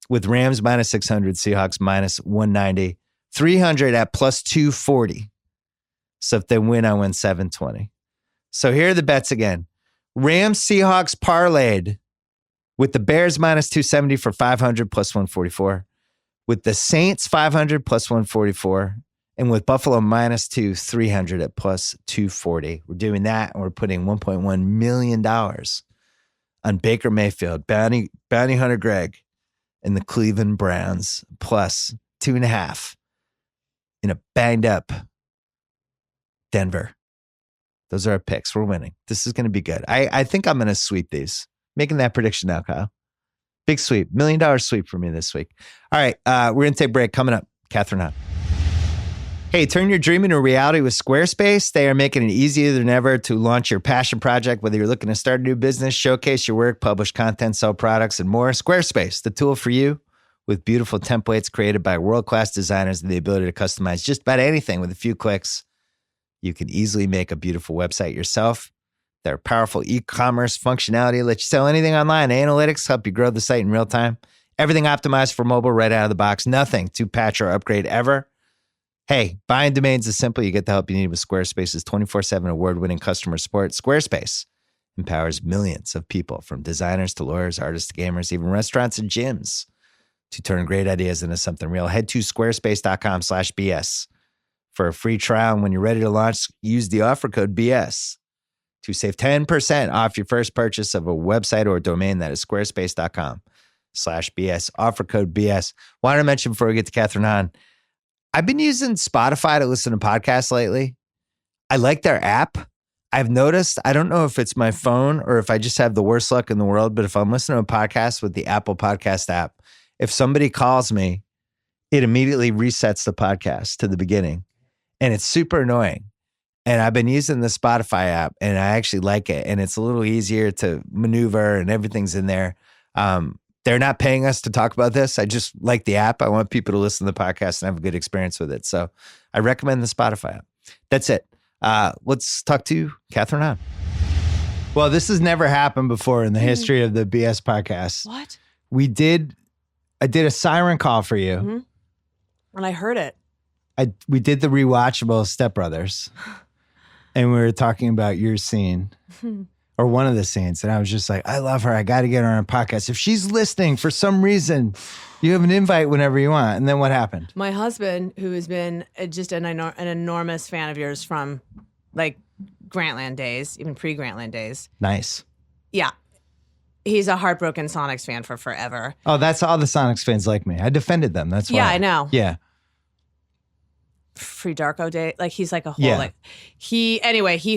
with Rams -600, Seahawks -190, 300 at plus 240. So if they win, I win 720. So here are the bets again. Rams, Seahawks parlayed with the Bears -270 for 500 plus 144, with the Saints 500 plus 144, and with Buffalo -2, 300 at plus 240. We're doing that, and we're putting $1.1 million on Baker Mayfield, Bounty Hunter Greg, and the Cleveland Browns plus 2.5 in a banged up Denver. Those are our picks. We're winning. This is going to be good. I think I'm going to sweep these. Making that prediction now, Kyle. Big sweep. $1 million sweep for me this week. All right. We're going to take a break. Coming up, Kathryn Hahn. Hey, turn your dream into reality with Squarespace. They are making it easier than ever to launch your passion project, whether you're looking to start a new business, showcase your work, publish content, sell products, and more. Squarespace, the tool for you, with beautiful templates created by world-class designers and the ability to customize just about anything with a few clicks. You can easily make a beautiful website yourself. Their powerful e-commerce functionality lets you sell anything online. Analytics help you grow the site in real time. Everything optimized for mobile right out of the box. Nothing to patch or upgrade ever. Hey, buying domains is simple. You get the help you need with Squarespace's 24/7 award-winning customer support. Squarespace empowers millions of people, from designers to lawyers, artists to gamers, even restaurants and gyms, to turn great ideas into something real. Head to squarespace.com/BS for a free trial. And when you're ready to launch, use the offer code BS to save 10% off your first purchase of a website or a domain. That is squarespace.com/BS. Offer code BS. Wanted to mention before we get to Kathryn Hahn, I've been using Spotify to listen to podcasts lately. I like their app. I've noticed, I don't know if it's my phone or if I just have the worst luck in the world, but if I'm listening to a podcast with the Apple Podcast app, if somebody calls me, it immediately resets the podcast to the beginning. And it's super annoying. And I've been using the Spotify app, and I actually like it. And it's a little easier to maneuver, and everything's in there. They're not paying us to talk about this. I just like the app. I want people to listen to the podcast and have a good experience with it. So I recommend the Spotify app. That's it. Let's talk to Kathryn Hahn. Well, this has never happened before in the history of the BS podcast. What? I did a siren call for you. Mm-hmm. And I heard it. We did the rewatchable Step Brothers. And we were talking about your scene or one of the scenes. And I was just like, I love her. I got to get her on a podcast. If she's listening for some reason, you have an invite whenever you want. And then what happened? My husband, who has been just an enormous fan of yours from like Grantland days, even pre-Grantland days. Nice. Yeah. He's a heartbroken Sonics fan for forever. Oh, that's all the Sonics fans like me. I defended them. That's why. Yeah, I know. Yeah. Free Darko Day. Like he's like a whole he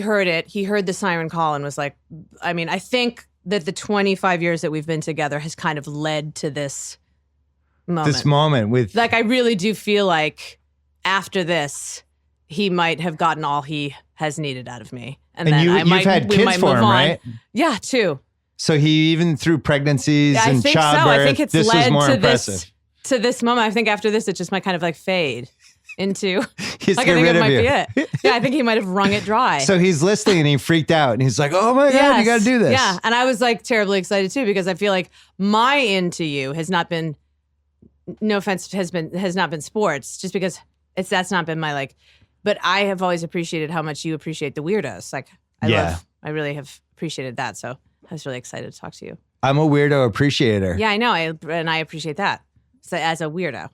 heard it. He heard the siren call and was like, I mean, I think that the 25 years that we've been together has kind of led to this moment. This moment with like, I really do feel like after this, he might have gotten all he has needed out of me. And And then you've had we kids might for move him, on. right? Yeah, 2. So he even through pregnancies I and think childbirth, so. I think it's this was led more to impressive. this moment. I think after this, it just might kind of like fade into. He's like, get I think rid it of might you. be it. Yeah, I think he might have wrung it dry. So he's listening and he freaked out and he's like, "Oh my God, you got to do this." Yeah, and I was like terribly excited too because I feel like my into you has not been. No offense, has not been sports, just because that's not been my like. But I have always appreciated how much you appreciate the weirdos. Like I really have appreciated that. So I was really excited to talk to you. I'm a weirdo appreciator. Yeah, I know. I appreciate that. So as a weirdo.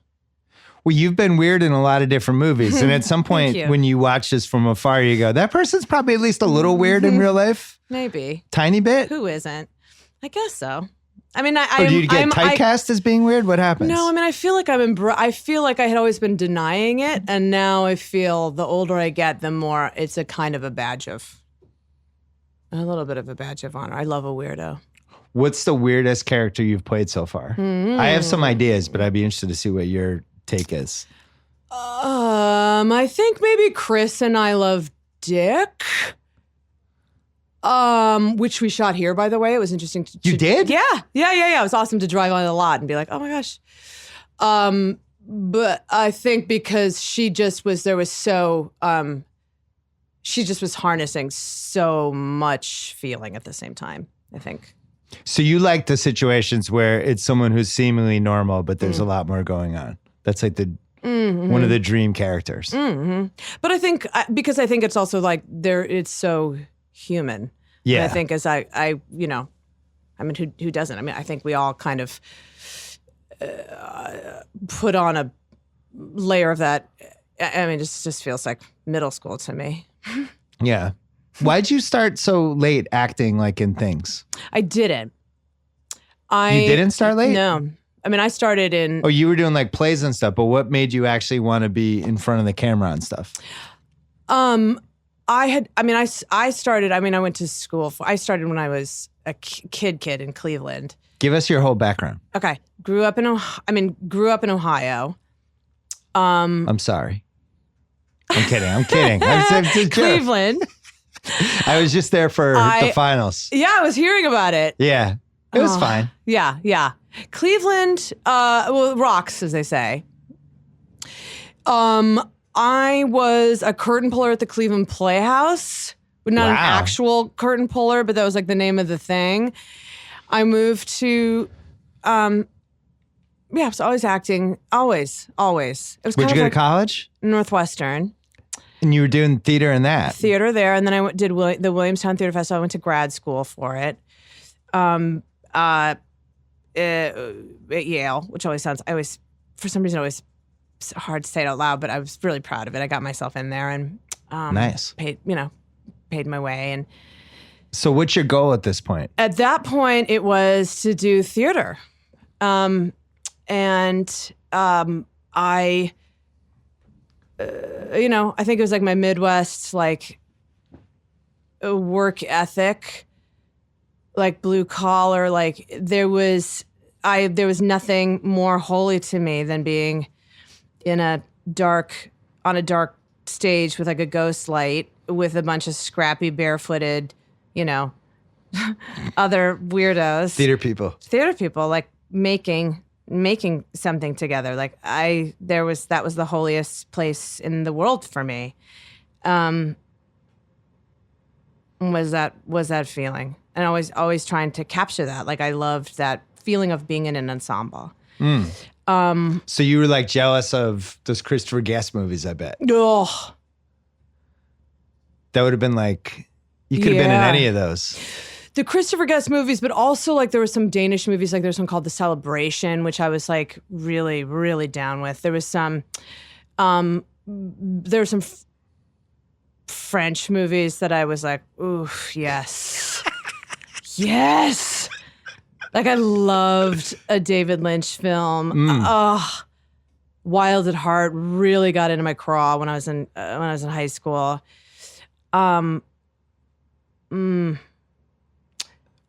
Well, you've been weird in a lot of different movies. And at some point you. when you watch this from afar, you go, that person's probably at least a little weird in real life. Maybe. Tiny bit? Who isn't? I guess so. I mean, Or do you get typecast as being weird? What happens? No, I mean, I feel like I feel like I had always been denying it. And now I feel the older I get, the more it's a kind of a little bit of a badge of honor. I love a weirdo. What's the weirdest character you've played so far? I have some ideas, but I'd be interested to see what your take is. I think maybe Chris and I Love Dick. Which we shot here, by the way. It was interesting. You did? Yeah. It was awesome to drive on the lot and be like, oh my gosh. But I think because she just was harnessing so much feeling at the same time, I think. So you like the situations where it's someone who's seemingly normal, but there's a lot more going on. That's like one of the dream characters. Mm-hmm. But I think because I think it's also like it's so human. Yeah. And I think as I mean, who doesn't? I mean, I think we all kind of put on a layer of that. I mean, it just feels like middle school to me. Yeah. Why'd you start so late acting like in things? I didn't. You didn't start late? No. I mean, I started in. Oh, you were doing like plays and stuff, but what made you actually want to be in front of the camera and stuff? I went to school. I started when I was a kid in Cleveland. Give us your whole background. Okay. Grew up in Ohio. I'm sorry. I'm kidding. I'm just Cleveland. I was just there for the finals. Yeah, I was hearing about it. Yeah. It was fine. Yeah. Cleveland, rocks, as they say. I was a curtain puller at the Cleveland Playhouse. Not an actual curtain puller, but that was like the name of the thing. I moved to, I was always acting. Always. It was Where'd you go to college? Northwestern. And you were doing theater and that? Theater there. And then I did the Williamstown Theater Festival. I went to grad school for it. At Yale, which for some reason, always hard to say it out loud, but I was really proud of it. I got myself in there and nice. Paid my way. And so what's your goal at this point? at that point, it was to do theater. I think it was like my Midwest, like work ethic, like blue collar, like there was nothing more holy to me than being on a dark stage with like a ghost light with a bunch of scrappy, barefooted, other weirdos. Theater people, like making something together. Like that was the holiest place in the world for me. Was that feeling, and always trying to capture that. Like I loved that feeling of being in an ensemble. So you were like jealous of those Christopher Guest movies, I bet. Oh, That would have been like, you could have been in any of those. the Christopher Guest movies, but also like there were some Danish movies, like there's one called The Celebration, which I was like really, really down with. There was some, French movies that I was like, ooh, yes. Yes. Like I loved a David Lynch film. Wild at Heart really got into my craw when I was in high school. When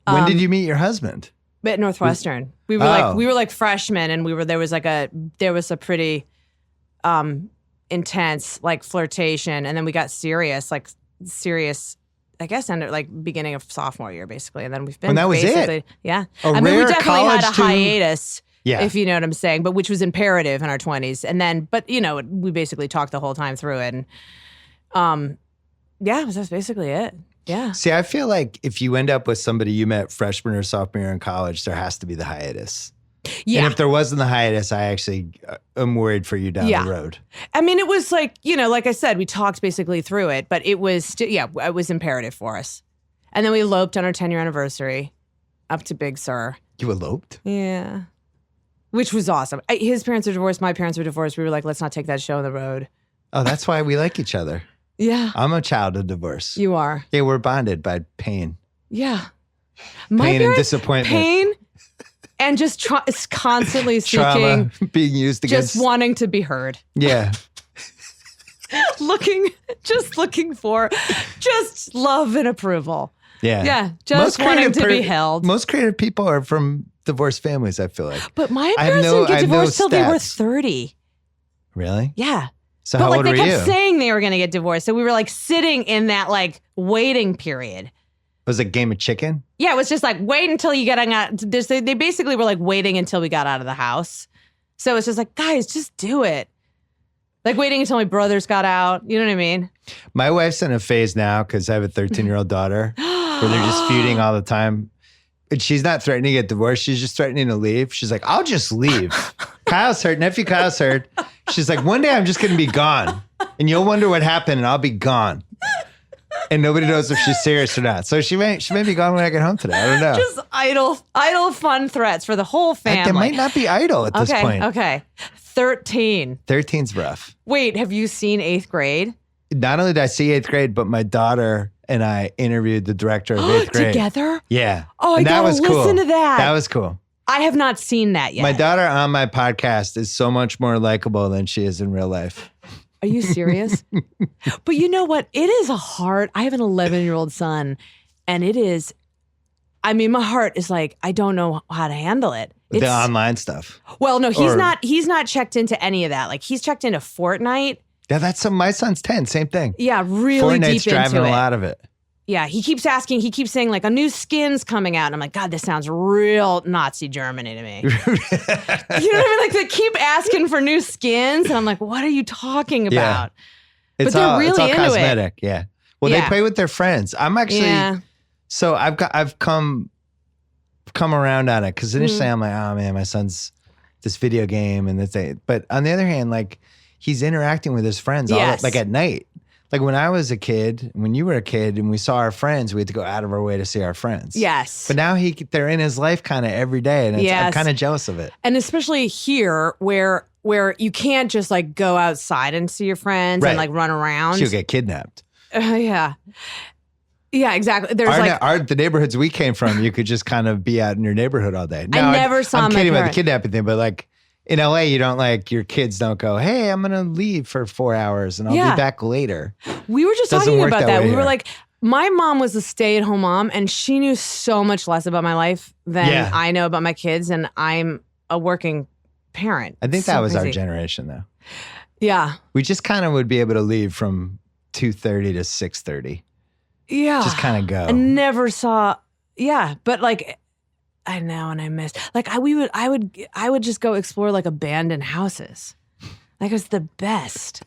did you meet your husband? At Northwestern. We were like freshmen, and there was a pretty intense like flirtation, and then we got serious, I guess ended like beginning of sophomore year basically, and then we've been And that was basically it. Yeah. A I mean, we rare definitely had a college to- hiatus. Yeah. If you know what I'm saying, but which was imperative in our 20s. And then, but you know, we basically talked the whole time through it. And yeah, that's basically it. Yeah. See, I feel like if you end up with somebody you met freshman or sophomore year in college, there has to be the hiatus. Yeah. And if there wasn't the hiatus, I actually am worried for you down the road. I mean, it was like, you know, like I said, we talked basically through it, but it was, it was imperative for us. And then we eloped on our 10-year anniversary up to Big Sur. You eloped? Yeah. Which was awesome. His parents are divorced. My parents were divorced. We were like, let's not take that show on the road. Oh, that's why we like each other. Yeah. I'm a child of divorce. You are. Yeah, we're bonded by pain. Yeah. Pain and disappointment. Pain and just constantly Trauma seeking, being used against. just wanting to be heard. Yeah. looking for just love and approval. Yeah. Yeah. Just wanting to be held. Most creative people are from divorced families, I feel like. But my I have parents no- didn't I get have no divorced till they were stats. 30. Really? Yeah. So But how like old they were kept you? saying they were going to get divorced. So we were like sitting in that like waiting period. Was it a game of chicken? Yeah, it was just like wait until you get out. They basically were like waiting until we got out of the house. So it's just like, guys, just do it. Like waiting until my brothers got out. You know what I mean? My wife's in a phase now because I have a 13-year-old daughter where they're just feuding all the time. And she's not threatening to get divorced. She's just threatening to leave. She's like, I'll just leave. Kyle's hurt. Nephew Kyle's hurt. She's like, one day I'm just going to be gone. And you'll wonder what happened and I'll be gone. And nobody knows if she's serious or not. So she may be gone when I get home today. I don't know. Just idle fun threats for the whole family. They might not be idle at this point. Okay. 13. 13's rough. Wait, have you seen 8th grade? Not only did I see 8th grade, but my daughter and I interviewed the director of 8th grade. Together? Yeah. Oh, And I that gotta was cool. listen to that. That was cool. I have not seen that yet. My daughter on my podcast is so much more likable than she is in real life. Are you serious? But you know what? It is I have an 11-year-old son, and it is, I mean, my heart is like, I don't know how to handle it. The online stuff. Well, no, Or- he's not checked into any of that. Like he's checked into Fortnite. Yeah, my son's 10, same thing. Yeah, really Fortnite's deep driving into a it. lot of it. Yeah, he keeps saying like a new skin's coming out. And I'm like, God, this sounds real Nazi Germany to me. You know what I mean? Like they keep asking for new skins. And I'm like, what are you talking about? It's they're all, really it's all into it. cosmetic. Yeah. Well, they Yeah. play with their friends. I'm actually, Yeah. so I've come around on it because initially Mm-hmm. I'm like, oh man, my son's this video game and this thing. But on the other hand, like he's interacting with his friends Yes. like at night. Like when I was a kid, when you were a kid and we saw our friends, we had to go out of our way to see our friends. Yes. But now they're in his life kind of every day. And I'm Yes. kind of jealous of it. And especially here where you can't just like go outside and see your friends Right. and like run around. She'll get kidnapped. Yeah. Yeah, exactly. There's The neighborhoods we came from, you could just kind of be out in your neighborhood all day. I never saw I'm my kidding about the parents. kidnapping thing, but like in LA, you don't like your kids don't go, hey, I'm going to leave for 4 hours and I'll Yeah. be back later. We were just Doesn't talking work about that that. way We were here. like, my mom was a stay-at-home mom, and she knew so much less about my life than Yeah. I know about my kids, and I'm a working parent. I think So that was our crazy. generation though. Yeah. We just kind of would be able to leave from 2:30 to 6:30. Yeah. Just kind of go. I never saw. Yeah, but like, I know, and I missed. Like, I would just go explore like abandoned houses. Like it was the best.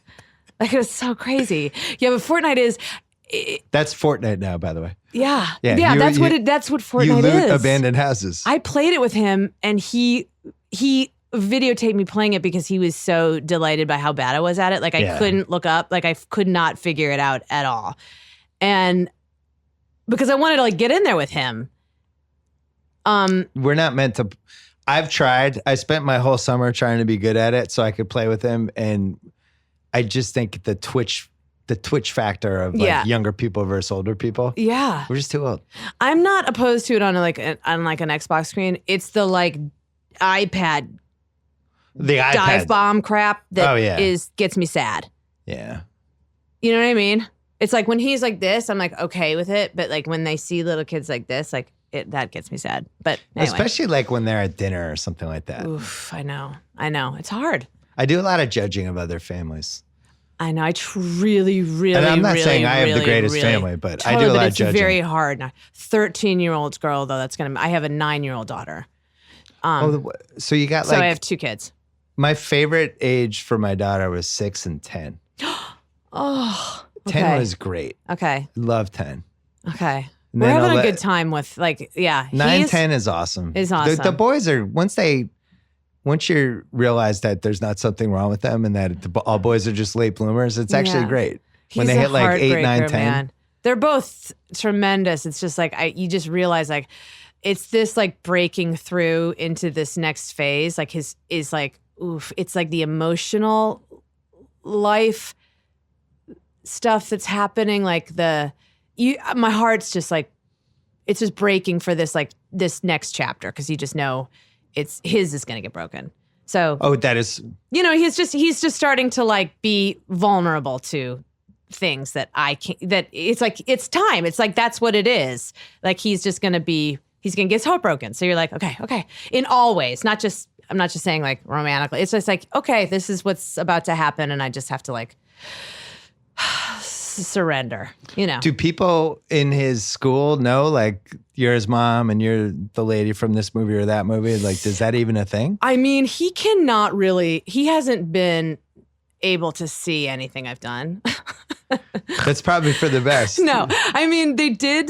Like it was so crazy. Yeah, but Fortnite is. That's Fortnite now, by the way. Yeah, Yeah, yeah. you- That's you- what Fortnite You loot is. abandoned houses. I played it with him, and he videotaped me playing it because he was so delighted by how bad I was at it. Like I Yeah. couldn't look up, like I could not figure it out at all, and because I wanted to like get in there with him. We're not meant to. I've tried. I spent my whole summer trying to be good at it so I could play with him, and I just think the Twitch factor of like Yeah. younger people versus older people. Yeah, We're just too old. I'm not opposed to it on like an Xbox screen. It's the like iPad The iPad. dive bomb crap that Oh, yeah. gets me sad. Yeah. You know what I mean? It's like when he's like this, I'm like okay with it, but like when they see little kids like this, like that gets me sad. But anyway. Especially like when they're at dinner or something like that. Oof, I know. It's hard. I do a lot of judging of other families. I know. I really, really, And I'm not really, saying I have the really, greast really- family, but I totally, do a but lot of it's judging. very hard. 13-year-old girl, though, I have a 9-year-old daughter. So you got So like I have 2 kids. my favorite age for my daughter was 6 and 10. Oh, 10 okay. was great. Okay. Love 10. Okay. And We're then having a 11 good time with 9, 10 is awesome. Is awesome. The boys are once you realize that there's not something wrong with them and that all boys are just late bloomers, it's actually Yeah. great. When He's they a hit like 8, 9, heartbreaker, 10. man. They're both tremendous. It's just like you just realize like it's this like breaking through into this next phase. Like his is like oof. It's like the emotional life stuff that's happening. Like my heart's just like it's just breaking for this next chapter because you just know his is going to get broken. So That is he's just starting to like be vulnerable to things that I can't, that it's like, it's time. It's like, that's what it is. Like, he's going to get his heart broken. So you're like, okay. In all ways, I'm not just saying like romantically. It's just like, okay, this is what's about to happen. And I just have to like surrender, Do people in his school know like you're his mom and you're the lady from this movie or that movie? Like, is that even a thing? I mean, he hasn't been able to see anything I've done. That's probably for the best. No, I mean, they did.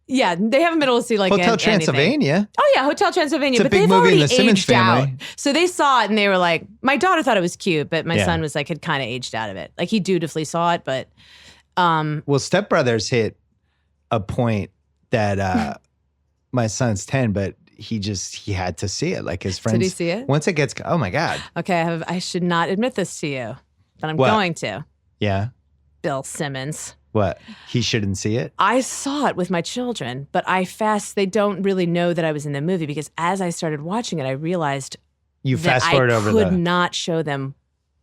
Yeah, they haven't been able to see like Hotel anything. Transylvania. Oh yeah, Hotel Transylvania. It's a but big they've movie in already the Simmons aged family. out. So they saw it and they were like, my daughter thought it was cute, but my Yeah. son was like, had kind of aged out of it. Like he dutifully saw it, but Well, Step Brothers hit a point that my son's 10, but he had to see it. Like his friends. did he see it? Once it gets, oh my God. Okay, I should not admit this to you, but I'm What? going to. Yeah. Bill Simmons. What? He shouldn't see it? I saw it with my children, but they don't really know that I was in the movie because as I started watching it, I realized You that fast forward I over could not show them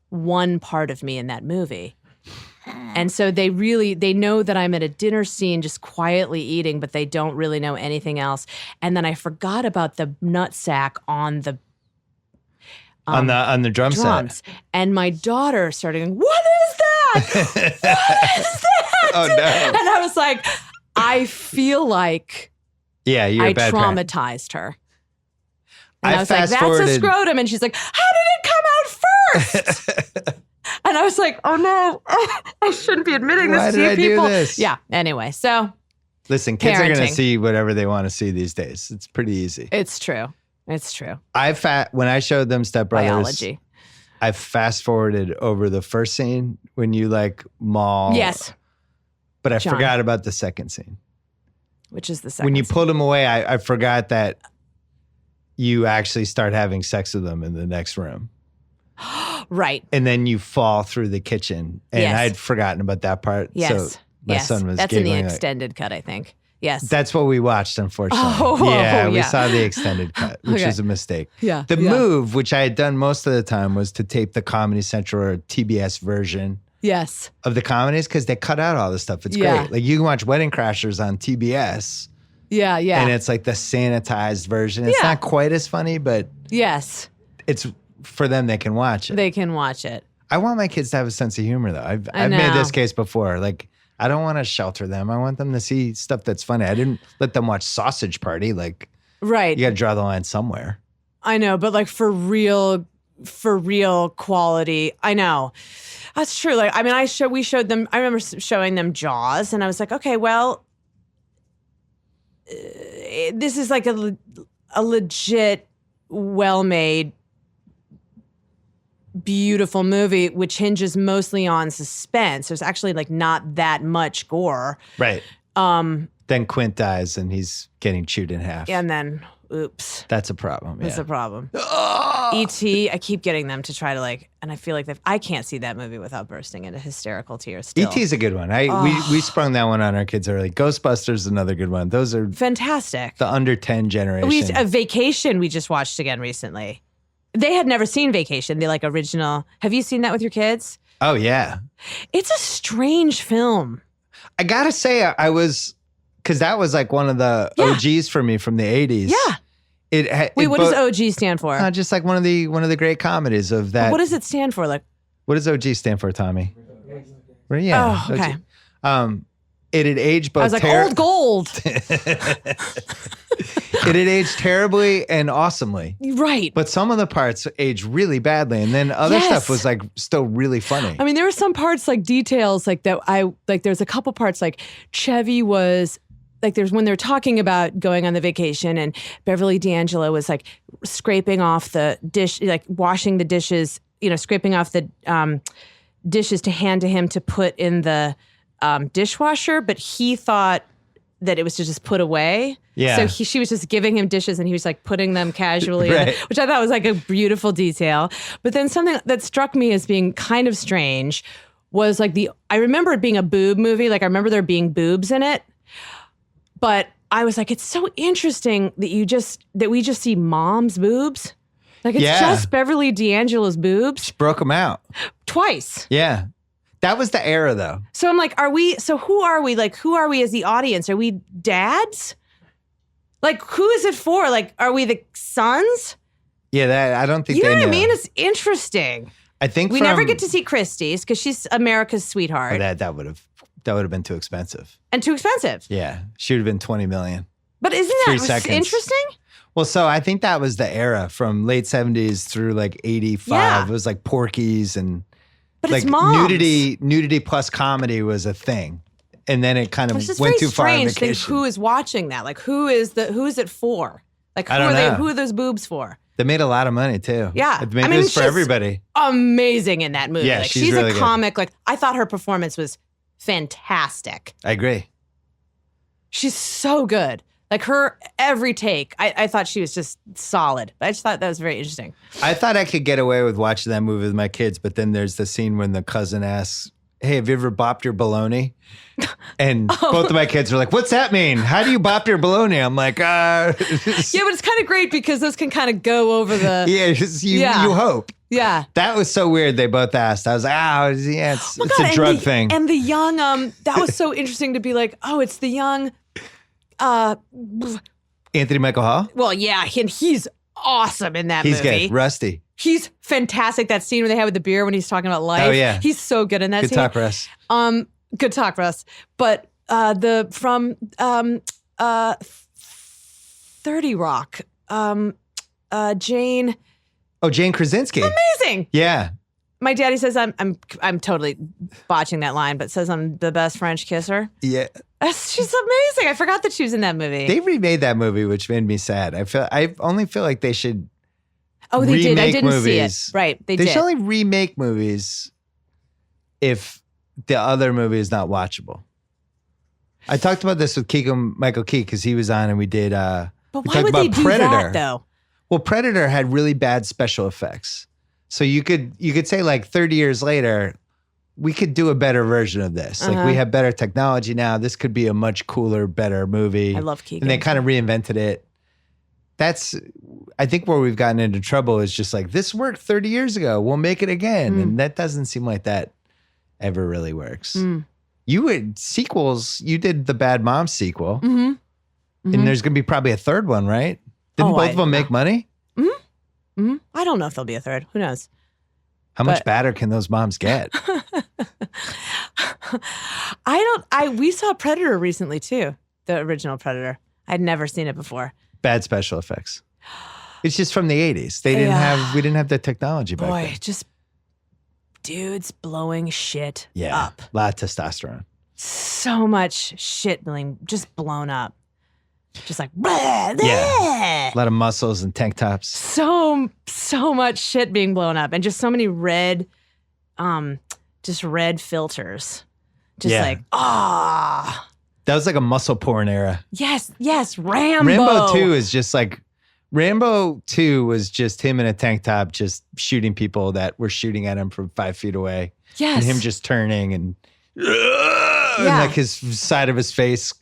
one part of me in that movie. And so they know that I'm at a dinner scene just quietly eating, but they don't really know anything else. And then I forgot about the nutsack on the on the drum drums. set. And my daughter started going, what is that? What is that? Oh, no. And I was like, I feel like Yeah, you're I a bad parent. traumatized her. And I I was like, that's a fast-forwarded- scrotum. And she's like, how did it come out first? And I was like, oh no, I shouldn't be admitting this Why to did you I do people. this? Yeah. Anyway, so Listen, kids are going to Parenting. see whatever they want to see these days. It's pretty easy. it's true. It's true. When I showed them Step Brothers, Biology. I fast forwarded over the first scene when you like maul. Yes. But I John. forgot about the second scene. Which is the second. When you scene. pulled him away, I forgot that you actually start having sex with them in the next room. Right. And then you fall through the kitchen. And Yes. I'd forgotten about that part. Yes. So my yes. son was That's in the giggling. Like, extended cut, I think. Yes. that's what we watched, unfortunately. Oh, yeah, we yeah. saw the extended cut, which Okay. was a mistake. yeah. The yeah. move, which I had done most of the time, was to tape the Comedy Central or TBS version Yes. of the comedies because they cut out all the stuff. It's Yeah. great. Like you can watch Wedding Crashers on TBS Yeah. Yeah. and it's like the sanitized version. It's Yeah. not quite as funny, but yes. it's for them, they can watch it. They can watch it. I want my kids to have a sense of humor, though. I've made know. this case before. Like, I don't want to shelter them. I want them to see stuff that's funny. I didn't let them watch Sausage Party. Like, Right. you got to draw the line somewhere. I know, but like for real quality, I know. That's true. Like, I mean, we showed them, I remember showing them Jaws and I was like, okay, well, this is like a legit, well-made, beautiful movie, which hinges mostly on suspense. There's actually like not that much gore. Right. Then Quint dies and he's getting chewed in half. and then, oops. That's a problem. That's Yeah. a problem. E.T., I keep getting them to try to like, and I feel like I can't see that movie without bursting into hysterical tears still. E.T.'s a good one. We sprung that one on our kids early. Ghostbusters is another good one. Those are Fantastic. the under 10 generation. A Vacation we just watched again recently. They had never seen Vacation, the like original. Have you seen that with your kids? Oh, yeah. It's a strange film. I got to say, I was, because that was like one of the Yeah. OGs for me from the 80s. Yeah. Wait, what does OG stand for? Just like one of the great comedies of that. What does it stand for? Like, What does OG stand for, Tommy? Right, yeah. Oh, okay. It had aged both. I was like, old gold. It had aged terribly and awesomely. Right. But some of the parts aged really badly, and then other stuff was like still really funny. I mean, there were some parts like details like that. There's a couple parts like Chevy was like, there's when they're talking about going on the vacation, and Beverly D'Angelo was like scraping off the dish, like washing the dishes, scraping off the dishes to hand to him to put in the dishwasher, but he thought that it was to just put away. Yeah. So she was just giving him dishes and he was like putting them casually, Right. which I thought was like a beautiful detail. But then something that struck me as being kind of strange was like I remember it being a boob movie. Like I remember there being boobs in it, but I was like, it's so interesting that we just see mom's boobs. Like it's just Beverly D'Angelo's boobs. She broke them out. Twice. Yeah. That was the era, though. So I'm like, who are we? Like, who are we as the audience? Are we dads? Like, who is it for? Like, are we the sons? Yeah, I don't think you know they what I know. mean? It's interesting. I think we never get to see Christie's because she's America's sweetheart. That would have been too expensive. And too expensive. Yeah, she would have been $20 million. But isn't that 3 seconds. interesting? Well, so I think that was the era from late 70s through like 85. Yeah. It was like Porky's and But like it's moms. nudity plus comedy was a thing. And then it kind of It's just went very too far on strange. Think vacation. who is watching that? Like, who is it for? Like, I don't know. Who are those boobs for? They made a lot of money too. Yeah. Maybe it was for she's everybody. Amazing in that movie. Yeah, like, she's really a good. comic. Like, I thought her performance was fantastic. I agree. She's so good. Like her every take, I thought she was just solid. I just thought that was very interesting. I thought I could get away with watching that movie with my kids, but then there's the scene when the cousin asks, "Hey, have you ever bopped your bologna?" And both of my kids are like, "What's that mean? How do you bop your bologna?" I'm like, Yeah, but it's kind of great because those can kind of go over the. you hope. Yeah. That was so weird. They both asked. I was like, it's a drug thing. And the young, that was so interesting to be like, oh, it's the young. Anthony Michael Hall? Well, yeah, and he's awesome in that movie. He's good. Rusty. He's fantastic. That scene where they have with the beer when he's talking about life. Oh, yeah. He's so good in that Good scene. talk, Russ. Good talk, Russ. But 30 Rock, Jane. Oh, Jane Krasinski. Amazing. Yeah. My daddy says I'm totally botching that line, but says I'm the best French kisser. Yeah. She's amazing. I forgot that she was in that movie. They remade that movie, which made me sad. I only feel like they should Oh, they did. I remake didn't movies. see it. Right. They They did. should only remake movies if the other movie is not watchable. I talked about this with Michael Key because he was on and we did but we why talked would about they do Predator. that though? Well, Predator had really bad special effects. So you could say like 30 years later, we could do a better version of this. Like we have better technology now. This could be a much cooler, better movie. I love Keegan. And they kind of reinvented it. That's, I think where we've gotten into trouble is just like, this worked 30 years ago. We'll make it again. And that doesn't seem like that ever really works. You did the Bad Mom sequel. And there's going to be probably a third one, right? Didn't both of them make money? I don't know if there'll be a third. Who knows? How much badder can those moms get? We saw Predator recently too. The original Predator. I'd never seen it before. Bad special effects. It's just from the 80s. We didn't have the technology back then. Boy, just dudes blowing shit Yeah. up. A lot of testosterone. So much shit being just blown up. Just like, blah, Yeah. blah. A lot of muscles and tank tops. So much shit being blown up and just so many red filters. Just Yeah. like, That was like a muscle porn era. yes, Rambo. Rambo 2 is just like, Rambo 2 was just him in a tank top just shooting people that were shooting at him from 5 feet away. Yes. And him just turning and like his side of his face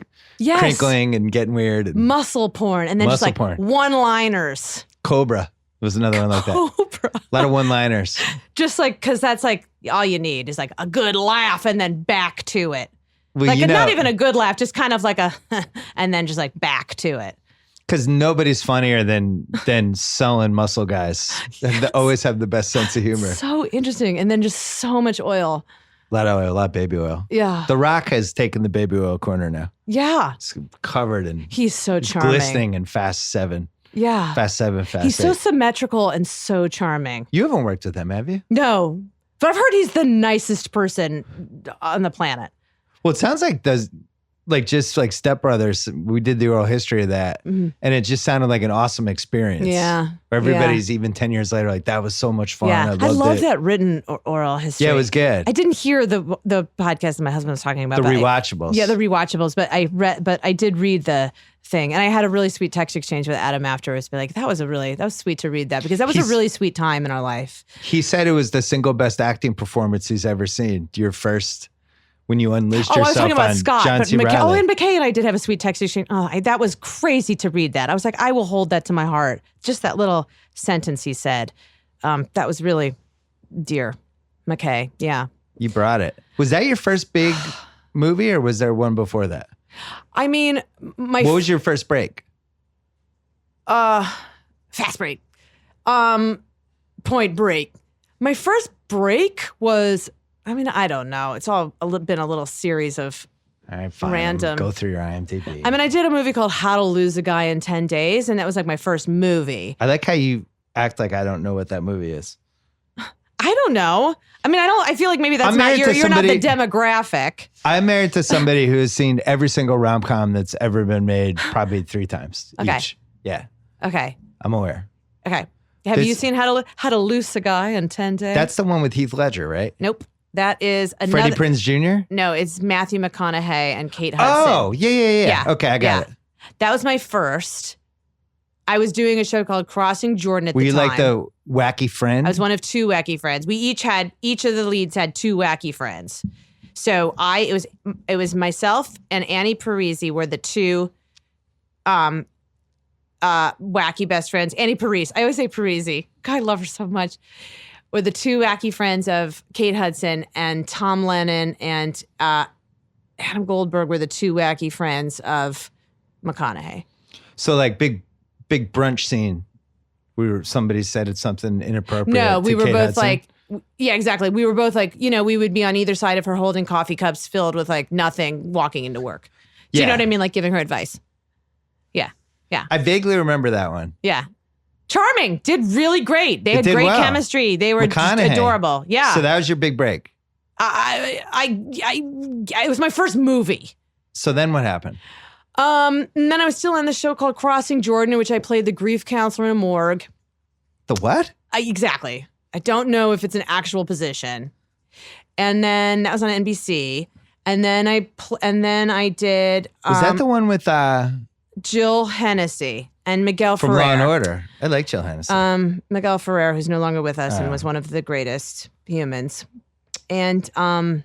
crinkling and getting weird. And Muscle porn. And then just Muscle like porn. one-liners. Cobra was another one like that. Cobra. A lot of one-liners. Just like, because that's like all you need is like a good laugh and then back to it. Well, Like not even a good laugh, just kind of like a, and then just like back to it. because nobody's funnier than selling muscle guys. They always have the best sense of humor. So interesting. And then just so much oil. A lot of oil, a lot of baby oil. Yeah. The Rock has taken the baby oil corner now. Yeah. It's covered in He's so it's charming. glistening in Fast 7. Yeah. Fast 7, Fast He's 8. so symmetrical and so charming. You haven't worked with him, have you? No, but I've heard he's the nicest person on the planet. Well, it sounds like just like Step Brothers, we did the oral history of that, and it just sounded like an awesome experience. Yeah. Where everybody's even 10 years later like, that was so much fun. Yeah. I loved love it. that written oral history. Yeah, it was good. I didn't hear the podcast that my husband was talking about. The but rewatchables. the rewatchables. But I did read the thing, and I had a really sweet text exchange with Adam afterwards. Be like, that was sweet to read that, because that was a really sweet time in our life. He said it was the single best acting performance he's ever seen. Your first, when you unleashed I was yourself talking about on Scott, John but C. Reilly. and McKay and I did have a sweet text exchange. That was crazy to read that. I was like, I will hold that to my heart. Just that little sentence he said. That was really dear. McKay, yeah. You brought it. Was that your first big movie, or was there one before that? I mean, What was your first break? Fast Break. Point Break. My first break was, I don't know. It's all been a little series of All right, fine. random. Go through your IMDb. I did a movie called How to Lose a Guy in 10 Days, and that was like my first movie. I like how you act like I don't know what that movie is. I don't know. I feel like maybe that's I'm not married to you're not the somebody- demographic. I'm married to somebody who has seen every single rom-com that's ever been made, probably 3 times Okay. each. Yeah, Okay. I'm aware. Okay. Have This- you seen How to Lose a Guy in 10 Days? That's the one with Heath Ledger, right? Nope. That is another. Freddie Prinze Jr.? No, it's Matthew McConaughey and Kate Hudson. Oh, yeah. Yeah. Okay, I got it. That was my first. I was doing a show called Crossing Jordan at Were the you time. like the wacky friend? I was one of 2 wacky friends. Each of the leads had 2 wacky friends. So it was myself and Annie Parisi were the 2 wacky best friends. Annie Parisi. I always say Parisi. God, I love her so much. Were the 2 wacky friends of Kate Hudson, and Tom Lennon and Adam Goldberg were the 2 wacky friends of McConaughey. So like big brunch scene. Somebody said it's something inappropriate. No, we to were Kate both Hudson. like, yeah, exactly. We were both like, we would be on either side of her holding coffee cups filled with like nothing, walking into work. Do you know what I mean? Like giving her advice. Yeah. Yeah. I vaguely remember that one. Yeah. Charming. Did really great. They had did great well. chemistry. They were just McConaughey. adorable. Yeah. So that was your big break. It was my first movie. So then what happened? And then I was still on the show called Crossing Jordan, in which I played the grief counselor in a morgue. The what? Exactly. I don't know if it's an actual position. And then that was on NBC. And then I did Was that the one with Jill Hennessy and Miguel from Ferrer. Law and Order? I like Jill Hennessy. Miguel Ferrer, who's no longer with us and was one of the greatest humans. And Ken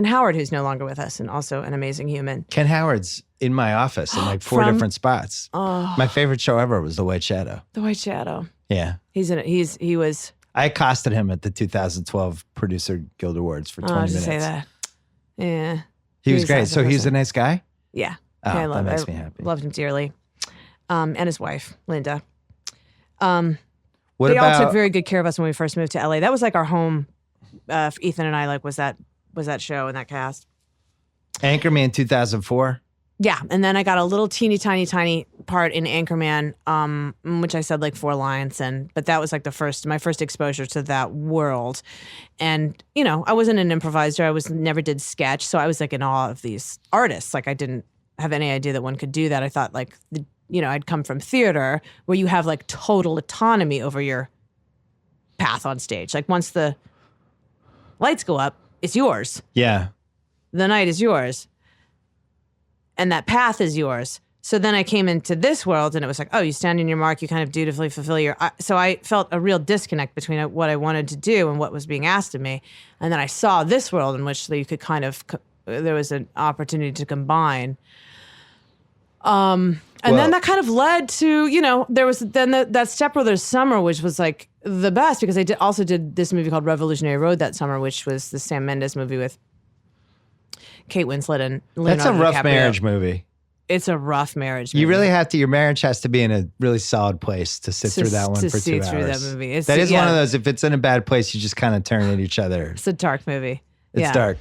Howard, who's no longer with us and also an amazing human. Ken Howard's in my office in like 4 different spots. Oh, My favorite show ever was The White Shadow. The White Shadow. Yeah. He was. I accosted him at the 2012 Producer Guild Awards for 20 I was minutes. to say that. Yeah. He was He's great. awesome So he's person. a nice guy? Yeah. Oh, Yeah, that makes me happy. Loved him dearly. And his wife, Linda. What They all about took very good care of us when we first moved to LA. That was like our home. Ethan and I was that show and that cast. Anchorman 2004? Yeah, and then I got a little teeny tiny part in Anchorman, which I said like 4 lines, but that was like my first exposure to that world. And I wasn't an improviser. Never did sketch, so I was like in awe of these artists. Like I didn't have any idea that one could do that. I thought like I'd come from theater where you have like total autonomy over your path on stage. Like once the lights go up, it's yours. Yeah. The night is yours. And that path is yours. So then I came into this world and it was like, oh, you stand in your mark, you kind of dutifully fulfill so I felt a real disconnect between what I wanted to do and what was being asked of me. And then I saw this world in which you could there was an opportunity to combine. And then that kind of led to, there was then that Step Brothers summer, which was like the best because I also did this movie called Revolutionary Road that summer, which was the Sam Mendes movie with Kate Winslet and Leonardo That's a rough DiCaprio. marriage movie. it's a rough marriage. You movie. really have to. Your marriage has to be in a really solid place to sit through that one to for see 2 through hours. that movie. It's, That is one of those. If it's in a bad place, you just kind of turn at each other. It's a dark movie. It's dark.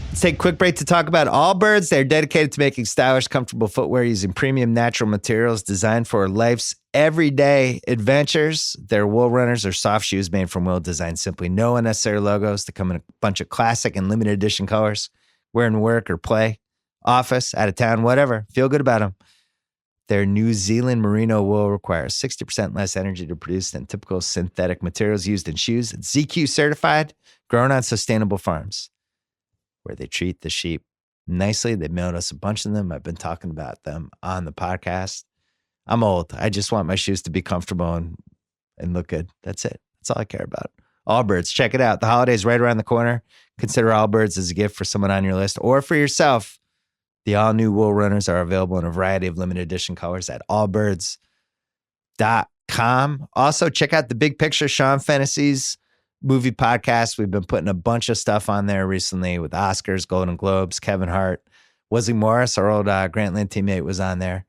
Let's take a quick break to talk about Allbirds. They're dedicated to making stylish, comfortable footwear using premium natural materials designed for life's everyday adventures. Their wool runners are soft shoes made from wool, designed simply. No unnecessary logos. They come in a bunch of classic and limited edition colors. Wear in work or play, office, out of town, whatever. Feel good about them. Their New Zealand merino wool requires 60% less energy to produce than typical synthetic materials used in shoes. It's ZQ certified, grown on sustainable farms, where they treat the sheep nicely. They mailed us a bunch of them. I've been talking about them on the podcast. I'm old. I just want my shoes to be comfortable and look good. That's it. That's all I care about. Allbirds, check it out. The holiday's right around the corner. Consider Allbirds as a gift for someone on your list or for yourself. The all-new wool runners are available in a variety of limited edition colors at allbirds.com. Also, check out the Big Picture Sean Fantasy's movie podcast. We've been putting a bunch of stuff on there recently with Oscars, Golden Globes, Kevin Hart. Wesley Morris, our old Grantland teammate, was on there.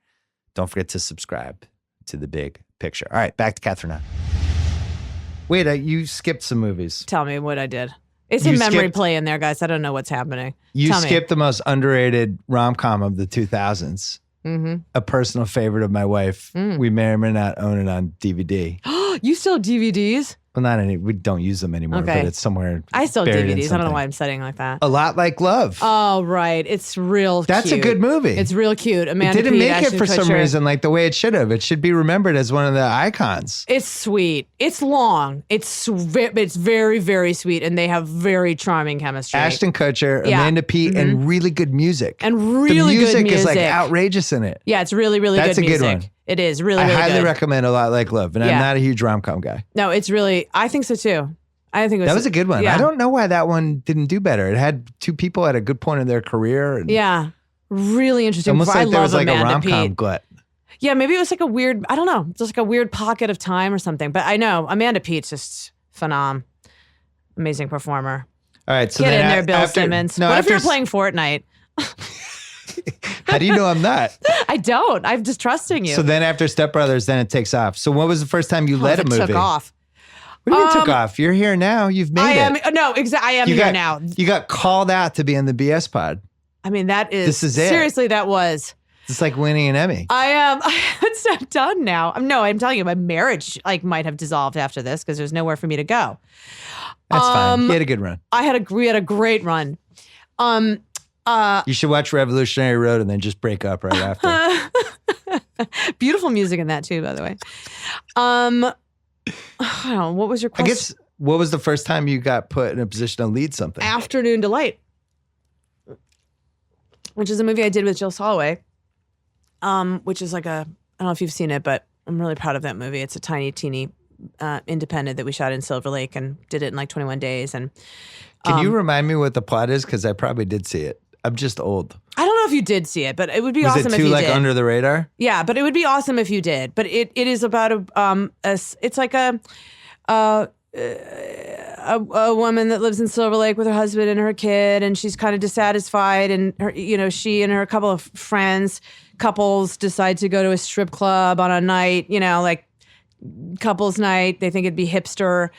Don't forget to subscribe to the Big Picture. All right, back to Kathryn Hahn. Wait, you skipped some movies. Tell me what I did. It's You a memory skipped- play in there, guys. I don't know what's happening. You Tell me. skipped the most underrated rom-com of the 2000s. Mm-hmm. A personal favorite of my wife. We may or may not own it on DVD. You still have DVDs? Well, not any. We don't use them anymore, Okay. but it's somewhere. I still have buried in DVDs. I don't know something. why I'm setting like that. A Lot Like Love. Oh, right. It's real That's cute. a good movie. It's real cute. It Amanda didn't Peet, make it Ashton for some Kutcher. reason like the way it should have. It should be remembered as one of the icons. It's sweet. It's long. It's very, very sweet, and they have very charming chemistry. Ashton Kutcher, Yeah. Amanda Peet, and really good music. And really the music good is like music. outrageous in it. Yeah, it's really, really That's good a good music. one. It is really, I really highly good. recommend A Lot Like Love, and I'm Yeah. not a huge rom-com guy. No, it's really. I think so too. I think it was, That was a good one. Yeah. I don't know why that one didn't do better. It had two people at a good point in their career. And Yeah, really interesting. almost I like there love was like Amanda a rom-com Peet. glut. Yeah, maybe it was like a weird. I don't know, just like a weird pocket of time or something. But I know Amanda Peet's just phenom, amazing performer. All right, so Get then in there, a- Bill after- Simmons. No, What if after you're playing Fortnite? How do you know I'm not? I don't. I'm just trusting you. So then after Step Brothers, then it takes off. So when was the first time you led a it movie? took off. What do you mean took off? You're here now. You've made I it. am no, exactly. I am You here got, now. You got called out to be in the BS pod. I mean, that is This is it. seriously. That was. It's like winning an Emmy. I am. It's not done now. No, I'm telling you, my marriage might have dissolved after this because there's nowhere for me to go. That's fine. You had a good run. We had a great run. You should watch Revolutionary Road and then just break up right after. Beautiful music in that too, by the way. I don't know, what was your I question? guess, what was the first time you got put in a position to lead something? Afternoon Delight, which is a movie I did with Jill Soloway, which is like I don't know if you've seen it, but I'm really proud of that movie. It's a tiny, teeny independent that we shot in Silver Lake and did it in like 21 days. And Can you remind me what the plot is? Because I probably did see it. I'm just old. I don't know if you did see it, but it would be Was awesome it if too you like did. under the radar? Yeah, but it would be awesome if you did. But it is about it's like a woman that lives in Silver Lake with her husband and her kid, and she's kind of dissatisfied, and her, she and her couple of couples decide to go to a strip club on a night, like couples night. They think it'd be hipster,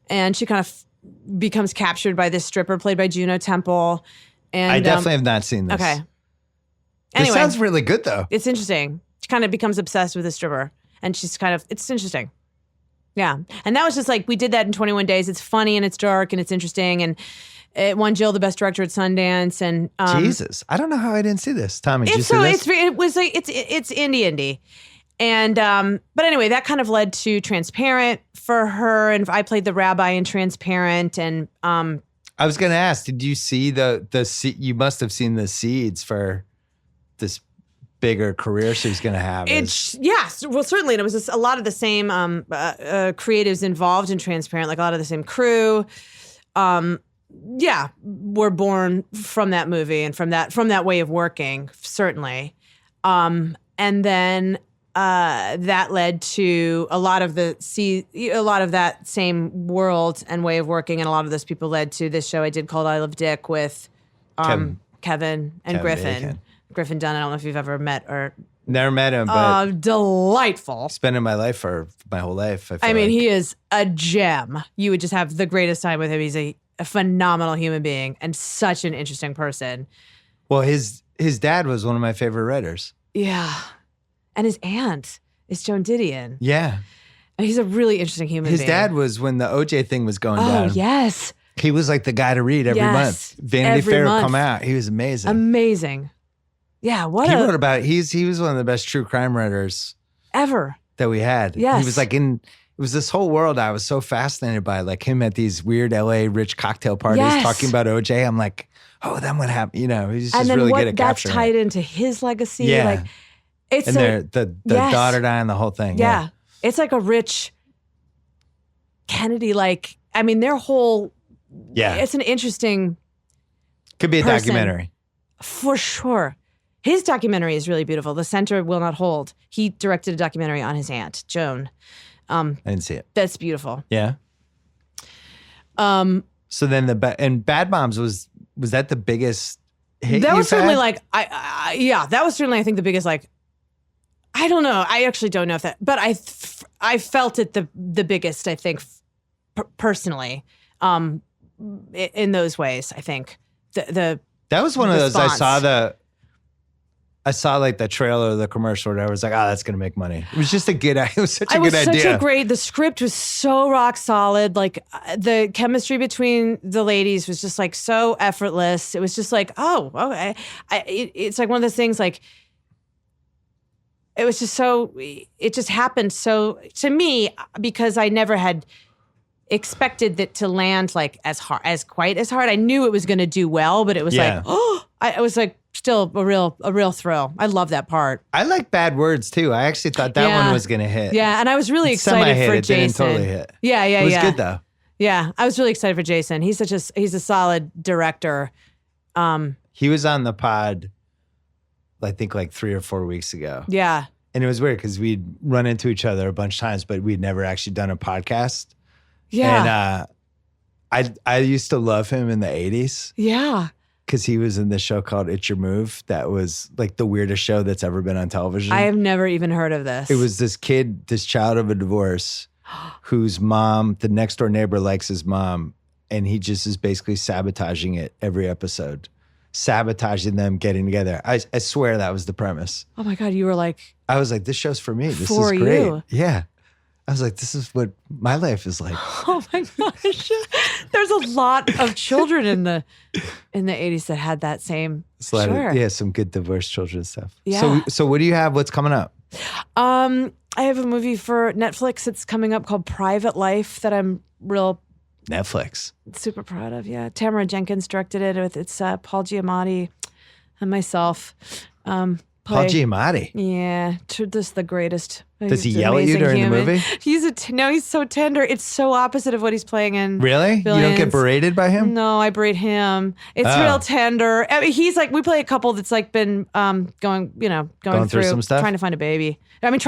and she kind of becomes captured by this stripper played by Juno Temple. And I definitely have not seen this. okay. This Anyway, sounds really good though. it's interesting. She kind of becomes obsessed with the stripper, and it's interesting. Yeah. And that was just like, we did that in 21 days. It's funny and it's dark and it's interesting. And it won Jill the best director at Sundance. And Jesus. I don't know how I didn't see this. Tommy, did you it's see so this? it's indie. And but anyway, that kind of led to Transparent for her, and I played the rabbi in Transparent. And I was going to ask, did you see you must have seen the seeds for this bigger career she's going to have. Yes, well, certainly. And it was just a lot of the same creatives involved in Transparent, like a lot of the same crew. Were born from that movie and from that way of working, certainly. And then that led to a lot of that same world and way of working, and a lot of those people led to this show I did called I Love Dick with Kevin and Kevin Griffin. Bacon. Griffin Dunn. I don't know if you've ever met or. Never met him, but Delightful. spending my life for my whole life. I mean, he is a gem. You would just have the greatest time with him. He's a phenomenal human being and such an interesting person. Well, his dad was one of my favorite writers. Yeah. And his aunt is Joan Didion. Yeah. And he's a really interesting human His being. dad was when the OJ thing was going down. Oh, yes. He was like the guy to read every month. Vanity every Fair would month. come out. He was amazing. Amazing. Yeah, He wrote about it. He was one of the best true crime writers ever. that we had. Yes. He was like it was this whole world I was so fascinated by, like him at these weird LA rich cocktail parties Yes. talking about OJ. I'm like, oh, then what happened? You know, he's And just then really what good at that's capturing tied it. into his legacy. Yeah. Like it's And the yes. daughter dying, the whole thing. yeah. It's like a rich Kennedy, like, I mean, their whole Yeah. it's an interesting Could be a person. documentary. for sure. His documentary is really beautiful. The Center Will Not Hold. He directed a documentary on his aunt, Joan. I didn't see it. That's beautiful. Yeah. So then Bad Moms was that the biggest hit That was you've certainly had? like that was certainly I think the biggest, like, I don't know. I actually don't know if that, but I felt it the biggest, I think, personally, in those ways. I think the That was one of those response. I saw like the trailer of the commercial where I was like, oh, that's gonna make money. It was just it was such a good idea. the script was so rock solid. Like the chemistry between the ladies was just like so effortless. It was just like, oh, okay. It's like one of those things, like, it was just so, it just happened so, to me, because I never had expected that to land like quite as hard. I knew it was going to do well, but it was Yeah. like, oh, I was like still a real thrill. I love that part. I like Bad Words too. I actually thought that Yeah. one was gonna hit. Yeah, and I was really excited Semi-hit. for It didn't Jason. totally hit. Yeah, It was yeah. good though. Yeah, I was really excited for Jason. He's a solid director. He was on the pod, I think like 3 or 4 weeks ago. Yeah. And it was weird because we'd run into each other a bunch of times, but we'd never actually done a podcast. Yeah. And I used to love him in the 80s Yeah. because he was in this show called It's Your Move. That was like the weirdest show that's ever been on television. I have never even heard of this. It was this child of a divorce, whose mom, the next door neighbor, likes his mom, and he just is basically sabotaging it every episode, sabotaging them getting together. I swear that was the premise. Oh my God, you were like, I was like, this show's for me. This For is great. you. Yeah. I was like, this is what my life is like. oh my gosh. There's a lot of children in the 80s that had that same. It's a lot Sure. of, some good divorced children stuff. Yeah. So what do you have? What's coming up? I have a movie for Netflix that's coming up called Private Life that I'm Netflix. super proud of. Yeah, Tamara Jenkins directed it. It's Paul Giamatti and myself. Paul Giamatti. Yeah, just the greatest. Does he He's an yell at you amazing during human. the movie? He's so tender. It's so opposite of what he's playing in. Really? You don't get Billions. berated by him? No, I berate him. It's Oh. real tender. I mean, he's like, we play a couple that's like been going through some stuff? trying to find a baby. I mean,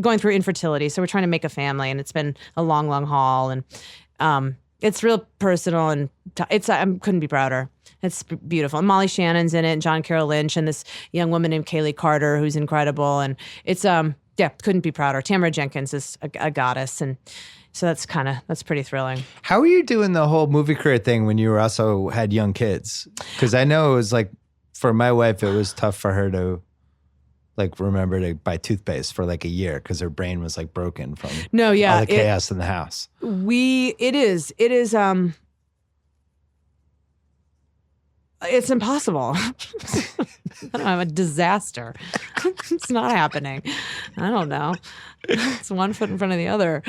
going through infertility. So we're trying to make a family, and it's been a long, long haul, and it's real personal, and I couldn't be prouder. It's beautiful. And Molly Shannon's in it, and John Carroll Lynch, and this young woman named Kaylee Carter, who's incredible. And it's couldn't be prouder. Tamara Jenkins is a goddess, and so that's pretty thrilling. How are you doing the whole movie career thing when you were also had young kids? Because I know it was like, for my wife, it was tough for her to like remember to buy toothpaste for like a year because her brain was like broken from all the chaos in the house. It's impossible. I don't know, I'm a disaster. It's not happening. I don't know. It's one foot in front of the other.